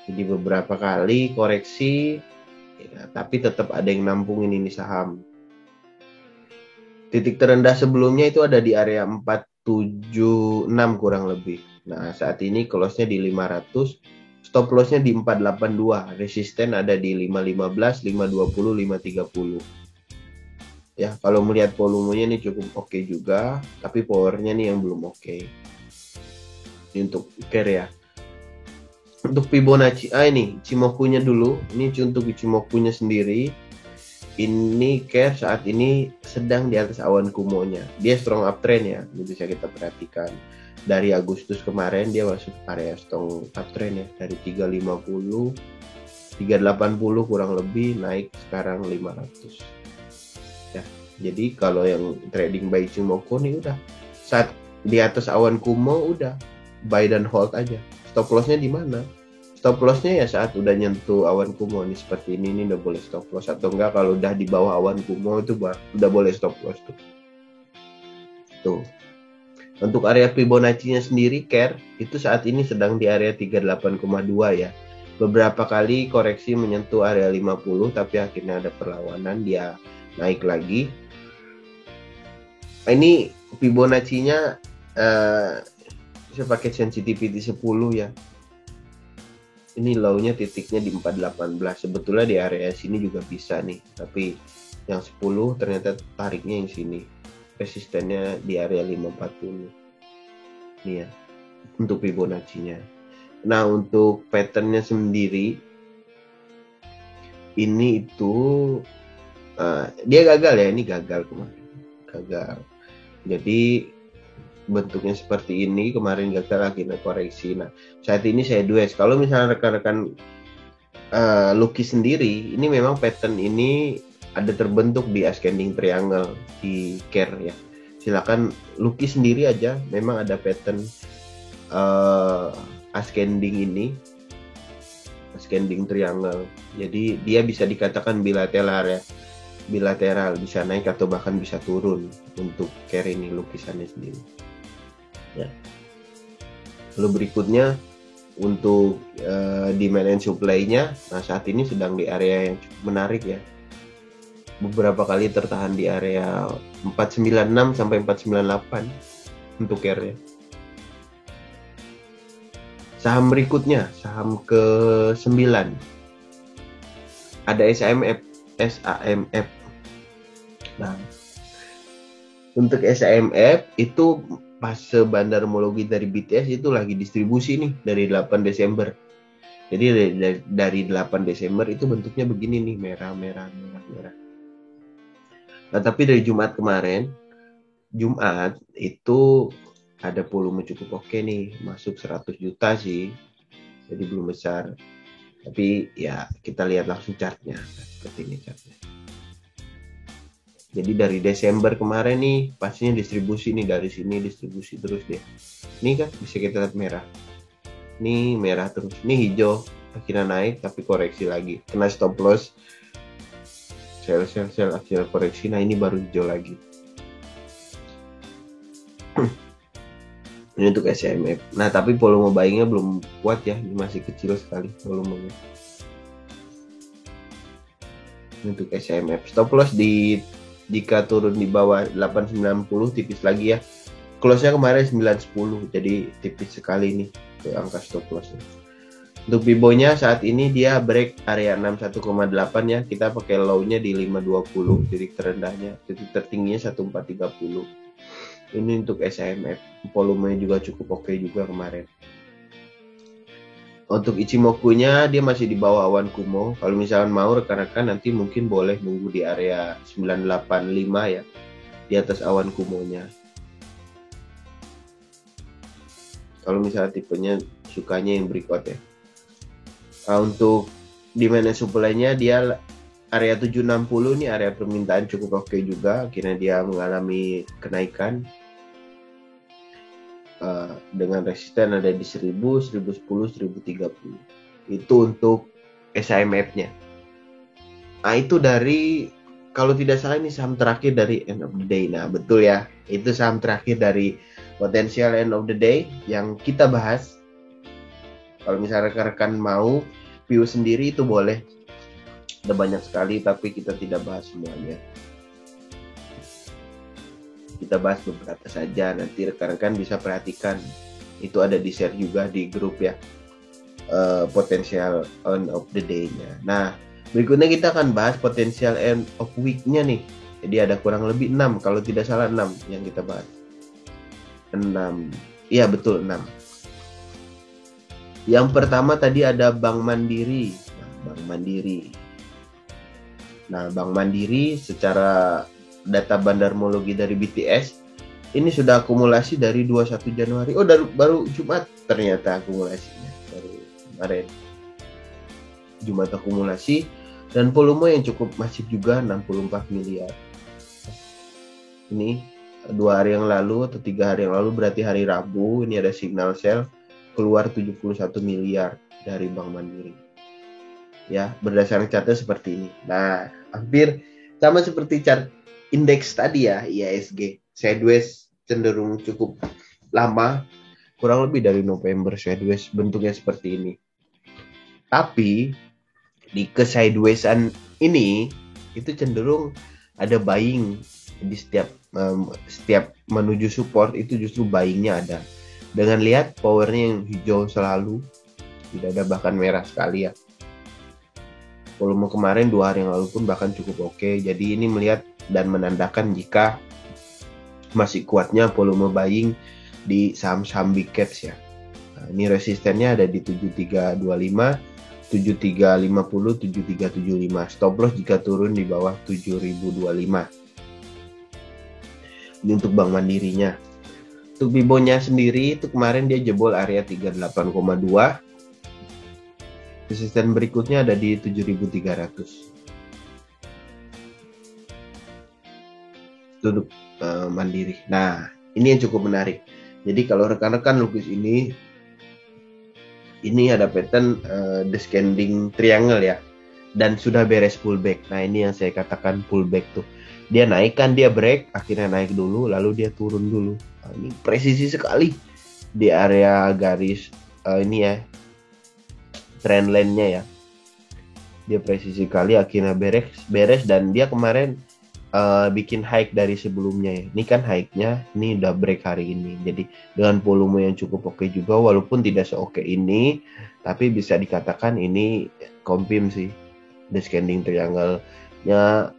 Jadi beberapa kali koreksi ya, tapi tetap ada yang nampungin ini saham. Titik terendah sebelumnya itu ada di area 476 kurang lebih. Nah, saat ini close-nya di 500. Stop loss-nya di 482, resisten ada di 515, 520, 530. Ya, kalau melihat volumenya ini cukup oke juga, tapi powernya nih yang belum oke. Ini untuk CARE ya. Untuk Fibonacci, ini Ichimoku-nya dulu. Ini untuk Ichimoku-nya sendiri. Ini CARE saat ini sedang di atas awan kumonya. Dia strong uptrend ya, ini bisa kita perhatikan. Dari Agustus kemarin dia masuk area strong uptrend ya, dari 350, 380 kurang lebih, naik sekarang 500. Ya, jadi kalau yang trading by Ichimoku nih udah saat di atas awan kumo udah buy dan hold aja. Stop loss-nya di mana? Stop loss-nya ya saat udah nyentuh awan kumo nih seperti ini udah boleh stop loss, atau enggak kalau udah di bawah awan kumo itu udah boleh stop loss tuh. Tuh. Untuk area Fibonacci-nya sendiri CARE itu saat ini sedang di area 38,2 ya. Beberapa kali koreksi menyentuh area 50 tapi akhirnya ada perlawanan, dia naik lagi. Ini Fibonacci-nya saya pakai sensitivity 10 ya. Ini low-nya titiknya di 418. Sebetulnya di area sini juga bisa nih, tapi yang 10 ternyata tariknya yang sini. Resistennya di area 540. Ini ya, untuk Fibonacci-nya. Nah, untuk pattern-nya sendiri, ini itu dia gagal ya, ini gagal kemarin. Gagal. Jadi bentuknya seperti ini, kemarin gagal akhirnya koreksi. Nah, saat ini sideways. Kalau misalnya rekan-rekan lukis sendiri, ini memang pattern ini ada terbentuk di ascending triangle di CARE ya. Silakan lukis sendiri aja, memang ada pattern ascending ini, ascending triangle. Jadi dia bisa dikatakan bilateral ya, bilateral, bisa naik atau bahkan bisa turun untuk CARE ini lukisannya sendiri. Ya. Lalu berikutnya untuk demand and supply-nya, nah saat ini sedang di area yang cukup menarik ya. Beberapa kali tertahan di area 496 sampai 498 untuk CARE ya. Saham berikutnya, saham ke-9. Ada SAMF. Nah, untuk SAMF itu fase bandarmologi dari BTS itu lagi distribusi nih dari 8 Desember. Jadi dari 8 Desember itu bentuknya begini nih, merah. Nah, tapi dari Jumat kemarin Jumat itu ada volume cukup oke nih, masuk 100 juta sih, jadi belum besar. Tapi ya kita lihat langsung chartnya, seperti ini chartnya. Jadi dari Desember kemarin nih pastinya distribusi nih, dari sini distribusi terus deh. Ini kan bisa kita lihat merah. Ini merah terus, ini hijau, akhirnya naik tapi koreksi lagi. Kena stop loss. Sell akhirnya koreksi. Nah ini baru hijau lagi. Ini untuk SMF. Nah tapi volume buyingnya belum kuat ya, ini masih kecil sekali volumenya. Ini untuk SMF. Stop loss jika turun di bawah 890 tipis lagi ya. Close-nya kemarin 910, jadi tipis sekali nih ke angka stop loss. Untuk Bibonya saat ini dia break area 61,8 ya. Kita pakai low-nya di 520, titik terendahnya, titik tertingginya 1430. Ini untuk SMF, volumenya juga cukup oke juga kemarin. Untuk Ichimoku-nya dia masih di bawah awan Kumo. Kalau misalkan mau rekan-rekan nanti mungkin boleh nunggu di area 985 ya, di atas awan Kumo-nya. Kalau misalnya tipenya sukanya yang breakout ya. Nah, untuk demand and supply-nya dia area 760 nih, area permintaan cukup oke juga. Akhirnya dia mengalami kenaikan dengan resisten ada di 1000, 1010, 1030. Itu untuk SIMF-nya. Nah itu dari, kalau tidak salah ini saham terakhir dari end of the day. Nah betul ya, itu saham terakhir dari potensial end of the day yang kita bahas. Kalau misalnya rekan-rekan mau view sendiri itu boleh, ada banyak sekali tapi kita tidak bahas semuanya. Kita bahas beberapa saja, nanti rekan-rekan bisa perhatikan, itu ada di share juga di grup ya, potensial end of the day-nya. Nah berikutnya kita akan bahas potensial end of week-nya nih. Jadi ada kurang lebih 6, kalau tidak salah 6 yang kita bahas. 6, iya betul 6. Yang pertama tadi ada Bank Mandiri. Nah, Bank Mandiri secara data bandarmologi dari BTS ini sudah akumulasi dari 21 Januari. Oh, baru Jumat ternyata akumulasinya dari kemarin. Jumat akumulasi dan volume yang cukup masif juga 64 miliar. Ini 2 hari yang lalu atau 3 hari yang lalu, berarti hari Rabu, ini ada signal sell keluar 71 miliar dari Bank Mandiri. Ya, berdasarkan chartnya seperti ini. Nah, hampir sama seperti chart indeks tadi ya, IHSG. Sideways cenderung cukup lama, kurang lebih dari November sideways bentuknya seperti ini. Tapi di ke sidewaysan ini itu cenderung ada buying di setiap menuju support, itu justru buyingnya ada. Dengan lihat powernya yang hijau selalu, tidak ada bahkan merah sekali ya. Volume kemarin 2 hari yang lalu pun bahkan cukup oke. Jadi ini melihat dan menandakan jika masih kuatnya volume buying di saham-saham big caps ya. Nah, ini resistennya ada di 7325, 7350, 7375. Stop loss jika turun di bawah 7025. Ini untuk Bank Mandirinya. Untuk Bibonya sendiri itu kemarin dia jebol area 38,2. Resisten berikutnya ada di 7300. Itu untuk Mandiri. Nah, ini yang cukup menarik. Jadi kalau rekan-rekan lukis ini ada pattern descending triangle ya, dan sudah beres pullback. Nah ini yang saya katakan pullback tuh, dia naik kan, dia break, akhirnya naik dulu, lalu dia turun dulu. Nah, ini presisi sekali di area garis ini ya, trendline-nya ya, dia presisi sekali, akhirnya beres dan dia kemarin bikin hike dari sebelumnya ya. Ini kan hike-nya ini udah break hari ini. Jadi dengan volume yang cukup oke juga, walaupun tidak seoke ini, tapi bisa dikatakan ini confirm sih, descending triangle-nya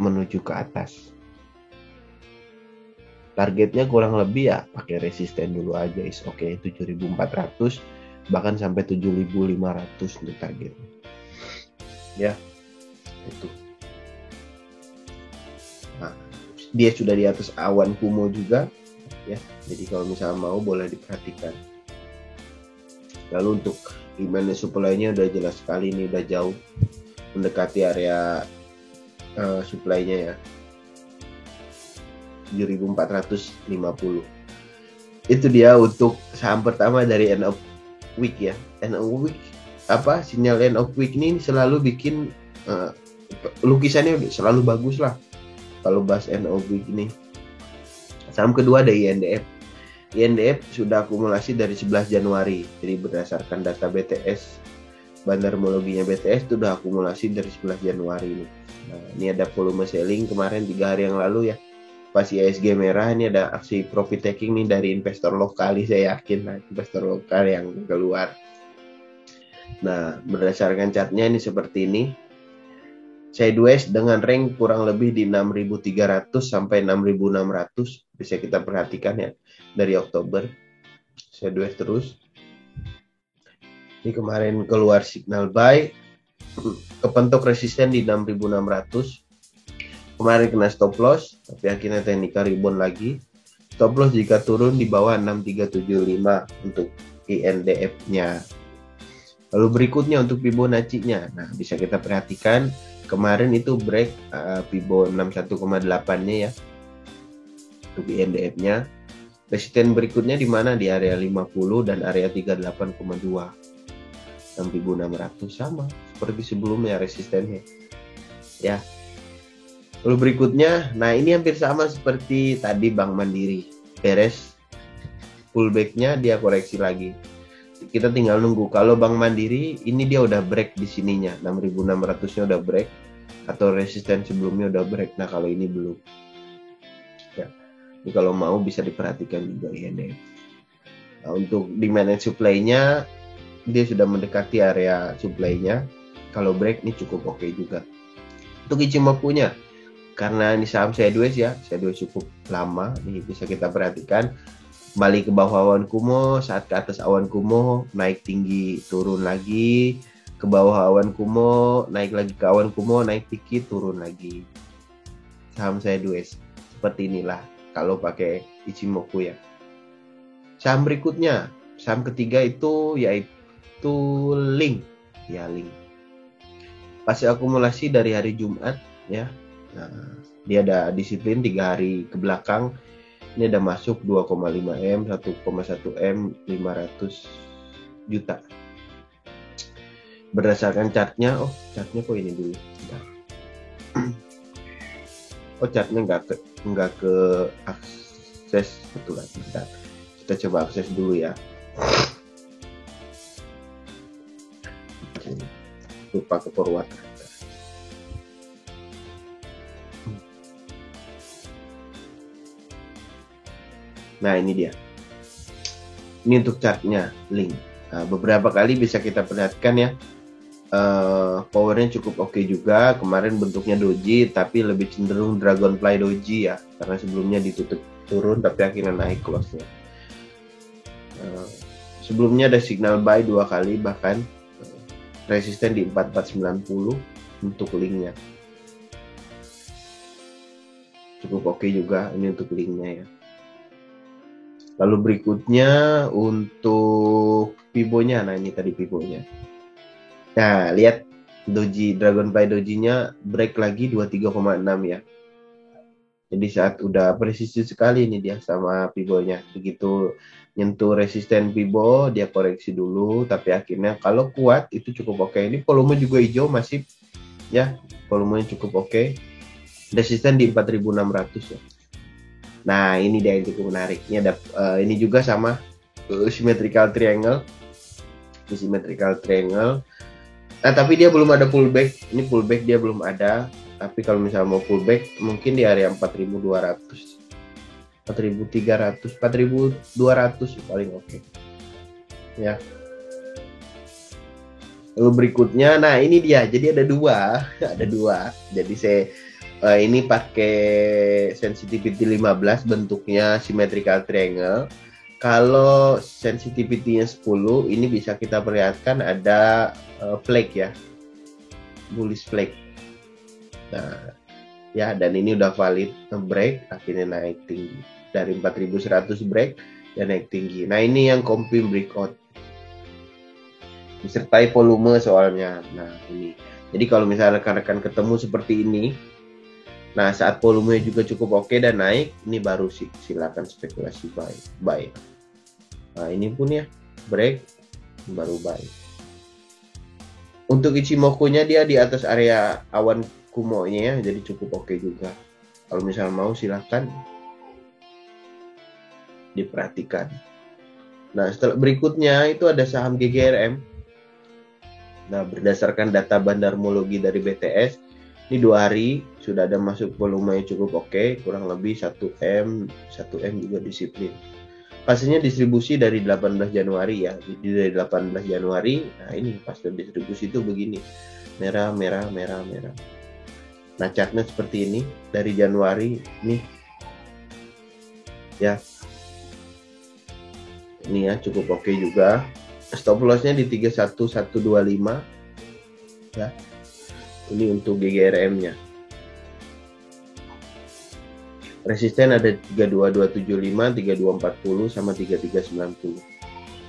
menuju ke atas. Targetnya kurang lebih ya pakai resisten dulu aja, is oke, 7400 bahkan sampai 7500 untuk targetnya. Ya, itu. Nah, dia sudah di atas awan Kumo juga ya. Jadi kalau misalnya mau boleh diperhatikan. Lalu untuk demand supply-nya udah jelas sekali, ini udah jauh mendekati area supply-nya ya, 7.450. Itu dia untuk saham pertama dari end of week ya. End of week sinyal end of week ini selalu bikin lukisannya selalu bagus lah kalau bahas end of week ini. Saham kedua ada INDF. INDF sudah akumulasi dari 11 Januari. Jadi berdasarkan data BTS, bandarmologinya BTS itu sudah akumulasi dari 11 Januari ini. Nah, ini ada volume selling kemarin 3 hari yang lalu ya. Pas ISG merah, ini ada aksi profit taking nih dari investor lokal, saya yakin lah investor lokal yang keluar. Nah, berdasarkan chartnya ini seperti ini. Sideways dengan rank kurang lebih di 6.300 sampai 6.600 bisa kita perhatikan ya dari Oktober. Sideways terus. Ini kemarin keluar signal buy, kepentok resisten di 6.600. Kemarin kena stop loss, tapi akhirnya teknikal rebound lagi. Stop loss jika turun di bawah 6375 untuk INDF-nya. Lalu berikutnya untuk Fibonacci-nya. Nah, bisa kita perhatikan kemarin itu break Fibo 61,8-nya ya. Untuk INDF-nya. Resisten berikutnya di mana? Di area 50 dan area 38,2. 6.600 sama seperti sebelumnya resistennya. Ya. Lalu berikutnya, nah ini hampir sama seperti tadi Bank Mandiri. Beres pullback-nya dia koreksi lagi. Kita tinggal nunggu. Kalau Bank Mandiri ini dia udah break di sininya, 6.600-nya udah break atau resisten sebelumnya udah break. Nah, kalau ini belum. Ya. Ini kalau mau bisa diperhatikan juga INDF. Nah, untuk demand and supply-nya dia sudah mendekati area supply-nya. Kalau break ini cukup oke juga. Untuk Ichimoku-nya, karena ini saham sideways ya, sideways cukup lama, nih bisa kita perhatikan balik ke bawah awan Kumo, saat ke atas awan Kumo naik tinggi turun lagi, ke bawah awan Kumo naik lagi ke awan Kumo, naik dikit turun lagi. Saham sideways seperti inilah kalau pakai Ichimoku ya. Saham berikutnya, saham ketiga itu yaitu Link ya, Link. Pasca akumulasi dari hari Jumat ya. Nah, dia ada disiplin 3 hari ke belakang. Ini ada masuk 2,5 M, 1,1 M, 500 juta. Berdasarkan chartnya, chartnya kok ini dulu. Bentar. Chartnya nggak ke akses betulan. Bentar. Kita coba akses dulu ya. Lupa ke forward. Nah, ini dia. Ini untuk chartnya, Link. Nah, beberapa kali bisa kita perhatikan ya. Powernya cukup oke juga. Kemarin bentuknya doji, tapi lebih cenderung dragonfly doji ya. Karena sebelumnya ditutup turun, tapi akhirnya naik close-nya. Sebelumnya ada signal buy 2 kali, bahkan resisten di 4490 untuk Linknya. Cukup oke juga ini untuk Linknya ya. Lalu berikutnya untuk Fibo-nya. Nah, ini tadi Fibo-nya. Nah, lihat doji, dragonfly dojinya break lagi 23,6 ya. Jadi saat udah presisi sekali ini dia sama Fibo-nya. Begitu nyentuh resisten Fibo, dia koreksi dulu, tapi akhirnya kalau kuat itu cukup oke. Ini volume juga hijau masih ya, volumenya cukup oke. Resisten di 4.600 ya. Nah, ini dia yang cukup menarik. Ini ada ini juga sama symmetrical triangle. Symmetrical triangle. Nah, tapi dia belum ada pullback. Ini pullback dia belum ada. Tapi kalau misalnya mau pullback mungkin di area 4.200. 4.300, 4.200 paling oke. Ya. Lalu berikutnya, nah ini dia. Jadi ada dua. Jadi saya ini pakai sensitivity 15, bentuknya symmetrical triangle. Kalau sensitivity-nya 10, ini bisa kita perlihatkan ada flag ya, bullish flag. Nah, ya, dan ini udah valid break, akhirnya naik tinggi dari 4100 break dan naik tinggi. Nah, ini yang confirm breakout disertai volume soalnya. Nah, ini jadi kalau misalnya rekan-rekan ketemu seperti ini, nah saat volumenya juga cukup oke dan naik, ini baru silakan spekulasi buy. Nah, ini pun ya break baru buy. Untuk Ichimoku-nya dia di atas area awan Kumo-nya ya, jadi cukup oke juga. Kalau misalnya mau silahkan diperhatikan. Nah, setelah berikutnya itu ada saham GGRM. Nah, berdasarkan data bandarmologi dari BTS, ini 2 hari sudah ada masuk volume yang cukup oke, kurang lebih 1M juga disiplin. Pastinya distribusi dari 18 Januari ya. Jadi dari 18 Januari, nah ini pas distribusi itu begini. Merah. Nah, chartnya seperti ini dari Januari nih. Ya. Ini ya cukup oke juga. Stop loss-nya di 31125. Ya. Ini untuk GGRM-nya. Resisten ada 32275, 3240 sama 3390.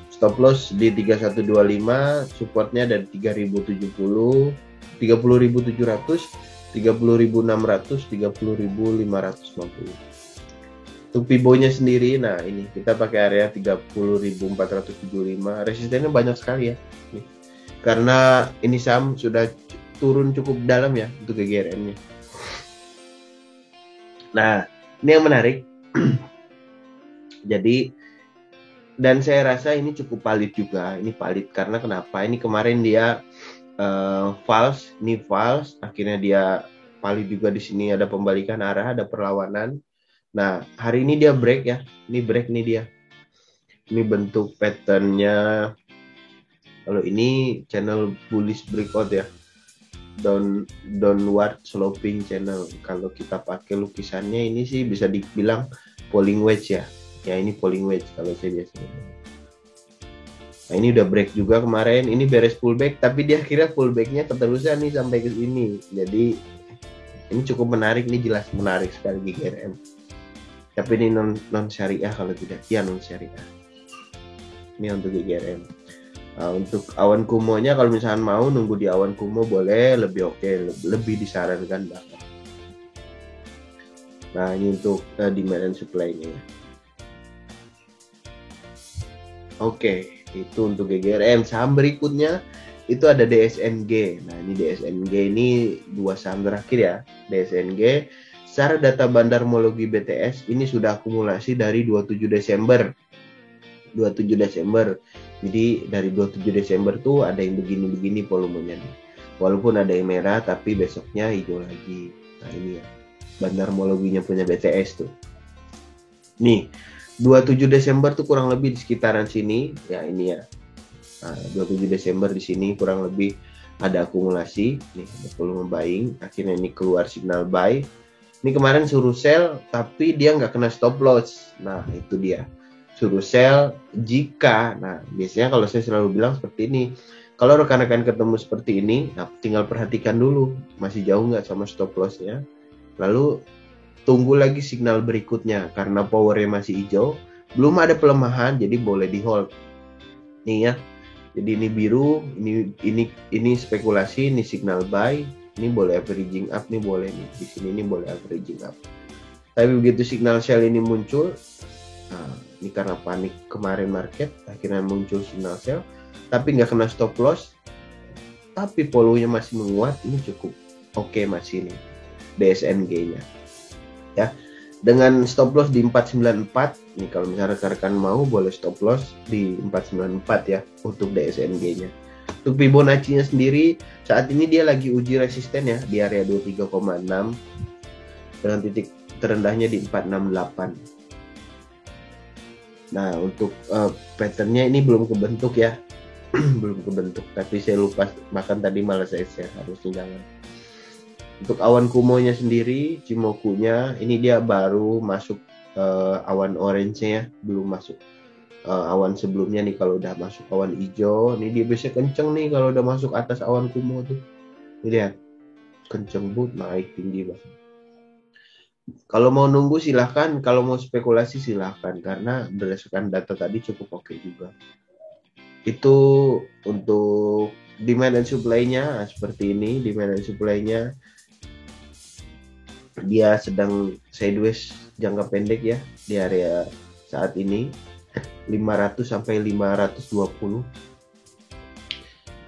Stop loss di 3125, supportnya ada 3070, 30700, 30600, 30550. Untuk Fibo-nya sendiri, nah ini kita pakai area 30.475. Resistennya banyak sekali ya. Nih. Karena ini saham sudah turun cukup dalam ya untuk GGRM-nya. Nah, ini yang menarik. Jadi, dan saya rasa ini cukup valid juga. Ini valid karena kenapa? Ini kemarin dia false, ini false. Akhirnya dia valid juga di sini, ada pembalikan arah, ada perlawanan. Nah, hari ini dia break ya. Ini break nih dia. Ini bentuk patternnya. Kalau ini channel bullish breakout ya. Downward sloping channel. Kalau kita pakai lukisannya ini sih bisa dibilang falling wedge ya. Ya ini falling wedge kalau saya biasanya. Nah, ini udah break juga kemarin. Ini beres pullback, tapi dia kira pullbacknya keterusan nih sampai ke sini. Jadi ini cukup menarik, nih jelas menarik sekali GGRM. Tapi ini non syariah kalau tidak, ya non syariah. Ini untuk GGRM. Nah, untuk awan kumonya kalau misalnya mau nunggu di awan kumo boleh, lebih oke, lebih disarankan bahkan. Nah, ini untuk demand and supply-nya ya. Oke, itu untuk GGRM. Saham berikutnya itu ada DSNG. Nah, ini DSNG ini 2 saham terakhir ya. DSNG secara data bandarmologi BTS ini sudah akumulasi dari 27 Desember. 27 Desember. Jadi dari 27 Desember tuh ada yang begini-begini volumenya nih. Walaupun ada yang merah tapi besoknya hijau lagi. Nah, ini ya. Bandarmologinya punya BTS tuh. Nih, 27 Desember tuh kurang lebih di sekitaran sini. Ya, ini ya. Nah, 27 Desember di sini kurang lebih ada akumulasi. Nih, ada volume buying. Akhirnya ini keluar signal buy. Ini kemarin suruh sell tapi dia nggak kena stop loss. Nah, itu dia. Suruh sell jika, nah biasanya kalau saya selalu bilang seperti ini, kalau rekan-rekan ketemu seperti ini, nah tinggal perhatikan dulu masih jauh nggak sama stop lossnya, lalu tunggu lagi signal berikutnya karena powernya masih hijau, belum ada pelemahan, jadi boleh di hold nih ya. Jadi ini biru, ini spekulasi, ini signal buy, ini boleh averaging up, nih boleh nih di sini ini boleh averaging up. Tapi begitu signal sell ini muncul, nah, ini karena panik kemarin market akhirnya muncul signal sell tapi nggak kena stop loss tapi volume-nya masih menguat, ini cukup oke masih nih DSNG nya ya, dengan stop loss di 494. Nih kalau misalnya rekan-rekan mau boleh stop loss di 494 ya untuk DSNG nya. Untuk Fibonacci nya sendiri saat ini dia lagi uji resisten ya di area 23,6 dengan titik terendahnya di 468. Nah, untuk patternnya ini belum kebentuk ya. Belum kebentuk, tapi saya lupa makan tadi malah saya harusnya jangan. Untuk awan kumonya sendiri, Chimoku-nya ini dia baru masuk awan orange-nya ya, belum masuk awan sebelumnya nih. Kalau udah masuk awan hijau, ini dia biasanya kenceng nih kalau udah masuk atas awan kumo tuh. Ini lihat, kenceng naik tinggi banget. Kalau mau nunggu silahkan, kalau mau spekulasi silahkan, karena berdasarkan data tadi cukup oke juga. Itu untuk demand and supply-nya seperti ini. Demand and supply-nya dia sedang sideways jangka pendek ya di area saat ini 500 sampai 520.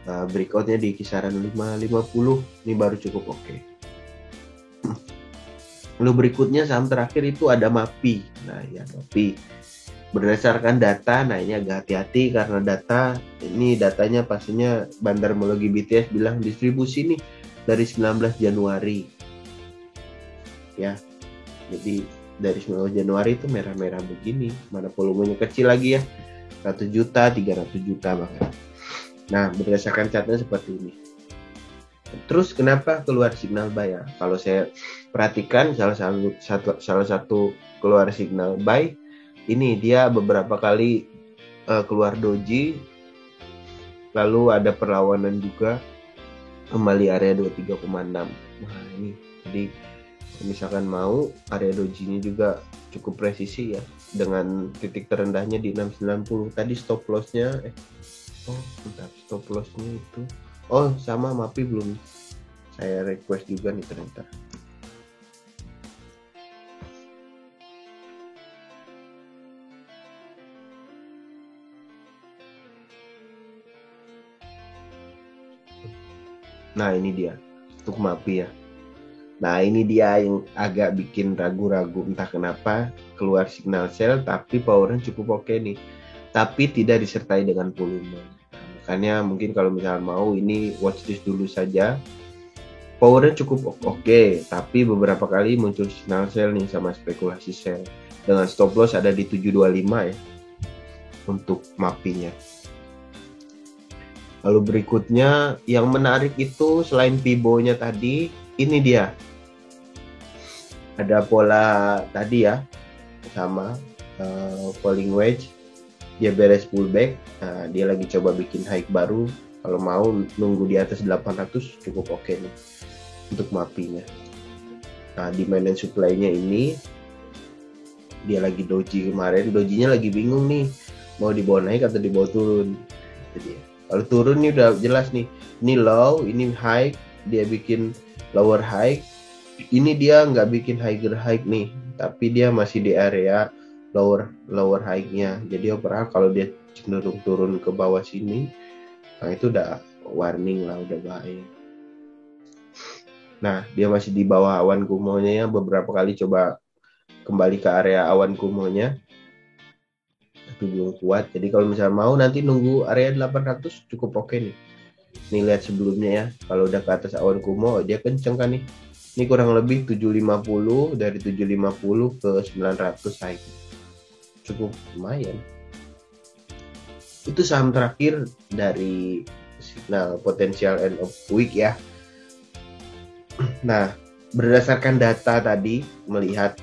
Breakoutnya di kisaran 550, ini baru cukup oke. Lalu berikutnya saham terakhir itu ada MAPI. Nah ya, MAPI berdasarkan data, nah ini agak hati-hati karena datanya pastinya Bandarmologi BTS bilang distribusi nih dari 19 Januari ya. Jadi dari 19 Januari itu merah-merah begini, mana volumenya kecil lagi ya, 1 juta, 300 juta bahkan. Nah berdasarkan chartnya seperti ini. Terus kenapa keluar signal buy ya? Kalau saya perhatikan salah satu keluar signal buy ini dia beberapa kali keluar doji, lalu ada perlawanan juga kembali area 23,6. Nah ini jadi misalkan mau area dojinya juga cukup presisi ya, dengan titik terendahnya di 690. Tadi stop lossnya stop lossnya itu sama MAPI belum saya request juga nih ternyata. Nah ini dia untuk MAPI ya. Nah ini dia yang agak bikin ragu-ragu, entah kenapa keluar signal sell tapi powernya cukup oke nih, tapi tidak disertai dengan volume. Nah, makanya mungkin kalau misalnya mau ini watch this dulu saja. Powernya cukup oke, tapi beberapa kali muncul signal sell nih sama spekulasi sell dengan stop loss ada di 725 ya untuk MAPI-nya. Lalu berikutnya yang menarik itu selain Fibo-nya tadi, ini dia. Ada pola tadi ya, sama falling wedge, dia beres pullback, dia lagi coba bikin high baru. Kalau mau nunggu di atas 800 cukup oke nih untuk MAPI-nya. Nah demand and supply-nya ini dia lagi doji kemarin, dojinya lagi bingung nih mau dibawa naik atau dibawa turun. Jadi kalau turun nih udah jelas nih, ini low, ini high, dia bikin lower high. Ini dia nggak bikin higher high nih, tapi dia masih di area lower high-nya. Jadi overall kalau dia cenderung turun ke bawah sini, nah itu udah warning lah, udah bahaya. Nah dia masih di bawah awan kumonya ya, beberapa kali coba kembali ke area awan kumonya, tapi belum kuat. Jadi kalau misalnya mau nanti nunggu area 800 cukup oke nih. Nih lihat sebelumnya ya, kalau udah ke atas awan kumo dia kenceng kan nih. Ini kurang lebih 750, dari 750 ke 900 naik. Cukup lumayan. Itu saham terakhir dari signal potensial end of week ya. Nah, berdasarkan data tadi, melihat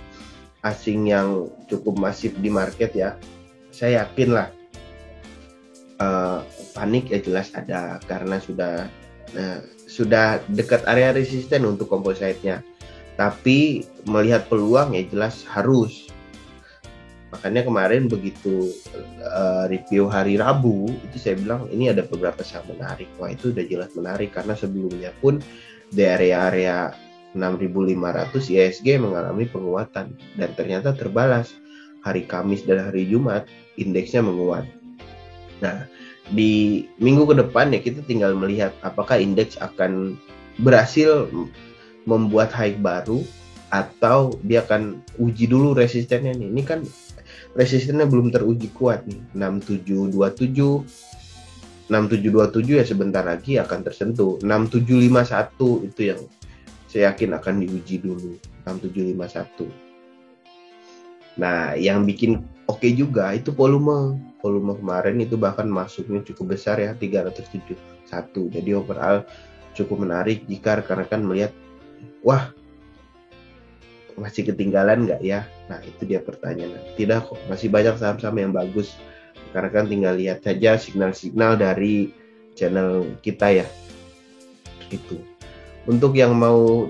asing yang cukup masif di market ya, saya yakin lah panik ya jelas ada, karena sudah dekat area resisten untuk composite-nya. Tapi melihat peluang ya jelas harus. Makanya kemarin begitu review hari Rabu itu saya bilang ini ada beberapa saham menarik. Wah itu udah jelas menarik, karena sebelumnya pun di area 6.500 IHSG mengalami penguatan dan ternyata terbalas. Hari Kamis dan hari Jumat indeksnya menguat. Nah di minggu ke depan ya kita tinggal melihat apakah indeks akan berhasil membuat high baru atau dia akan uji dulu resistennya nih. Ini kan resistennya belum teruji kuat nih, 6727 ya sebentar lagi akan tersentuh. 6751 itu yang saya yakin akan diuji dulu, 6751. Nah yang bikin oke juga itu volume kemarin itu bahkan masuknya cukup besar ya, 371. Jadi overall cukup menarik jika rekan-rekan melihat wah masih ketinggalan nggak ya. Nah itu dia pertanyaan. Tidak kok, masih banyak saham-saham yang bagus, rekan-rekan tinggal lihat saja signal-signal dari channel kita ya. Itu Untuk yang mau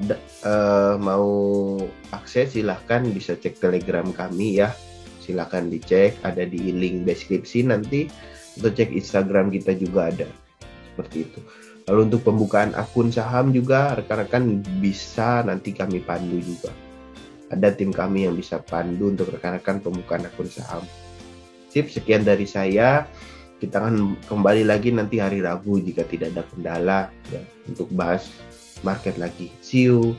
akses, silahkan bisa cek Telegram kami ya. Silahkan dicek, ada di link deskripsi nanti. Atau cek Instagram kita juga ada. Seperti itu. Lalu untuk pembukaan akun saham juga rekan-rekan bisa nanti kami pandu juga. Ada tim kami yang bisa pandu untuk rekan-rekan pembukaan akun saham. Sip, sekian dari saya. Kita akan kembali lagi nanti hari Rabu jika tidak ada kendala ya, untuk bahas market lagi. See you.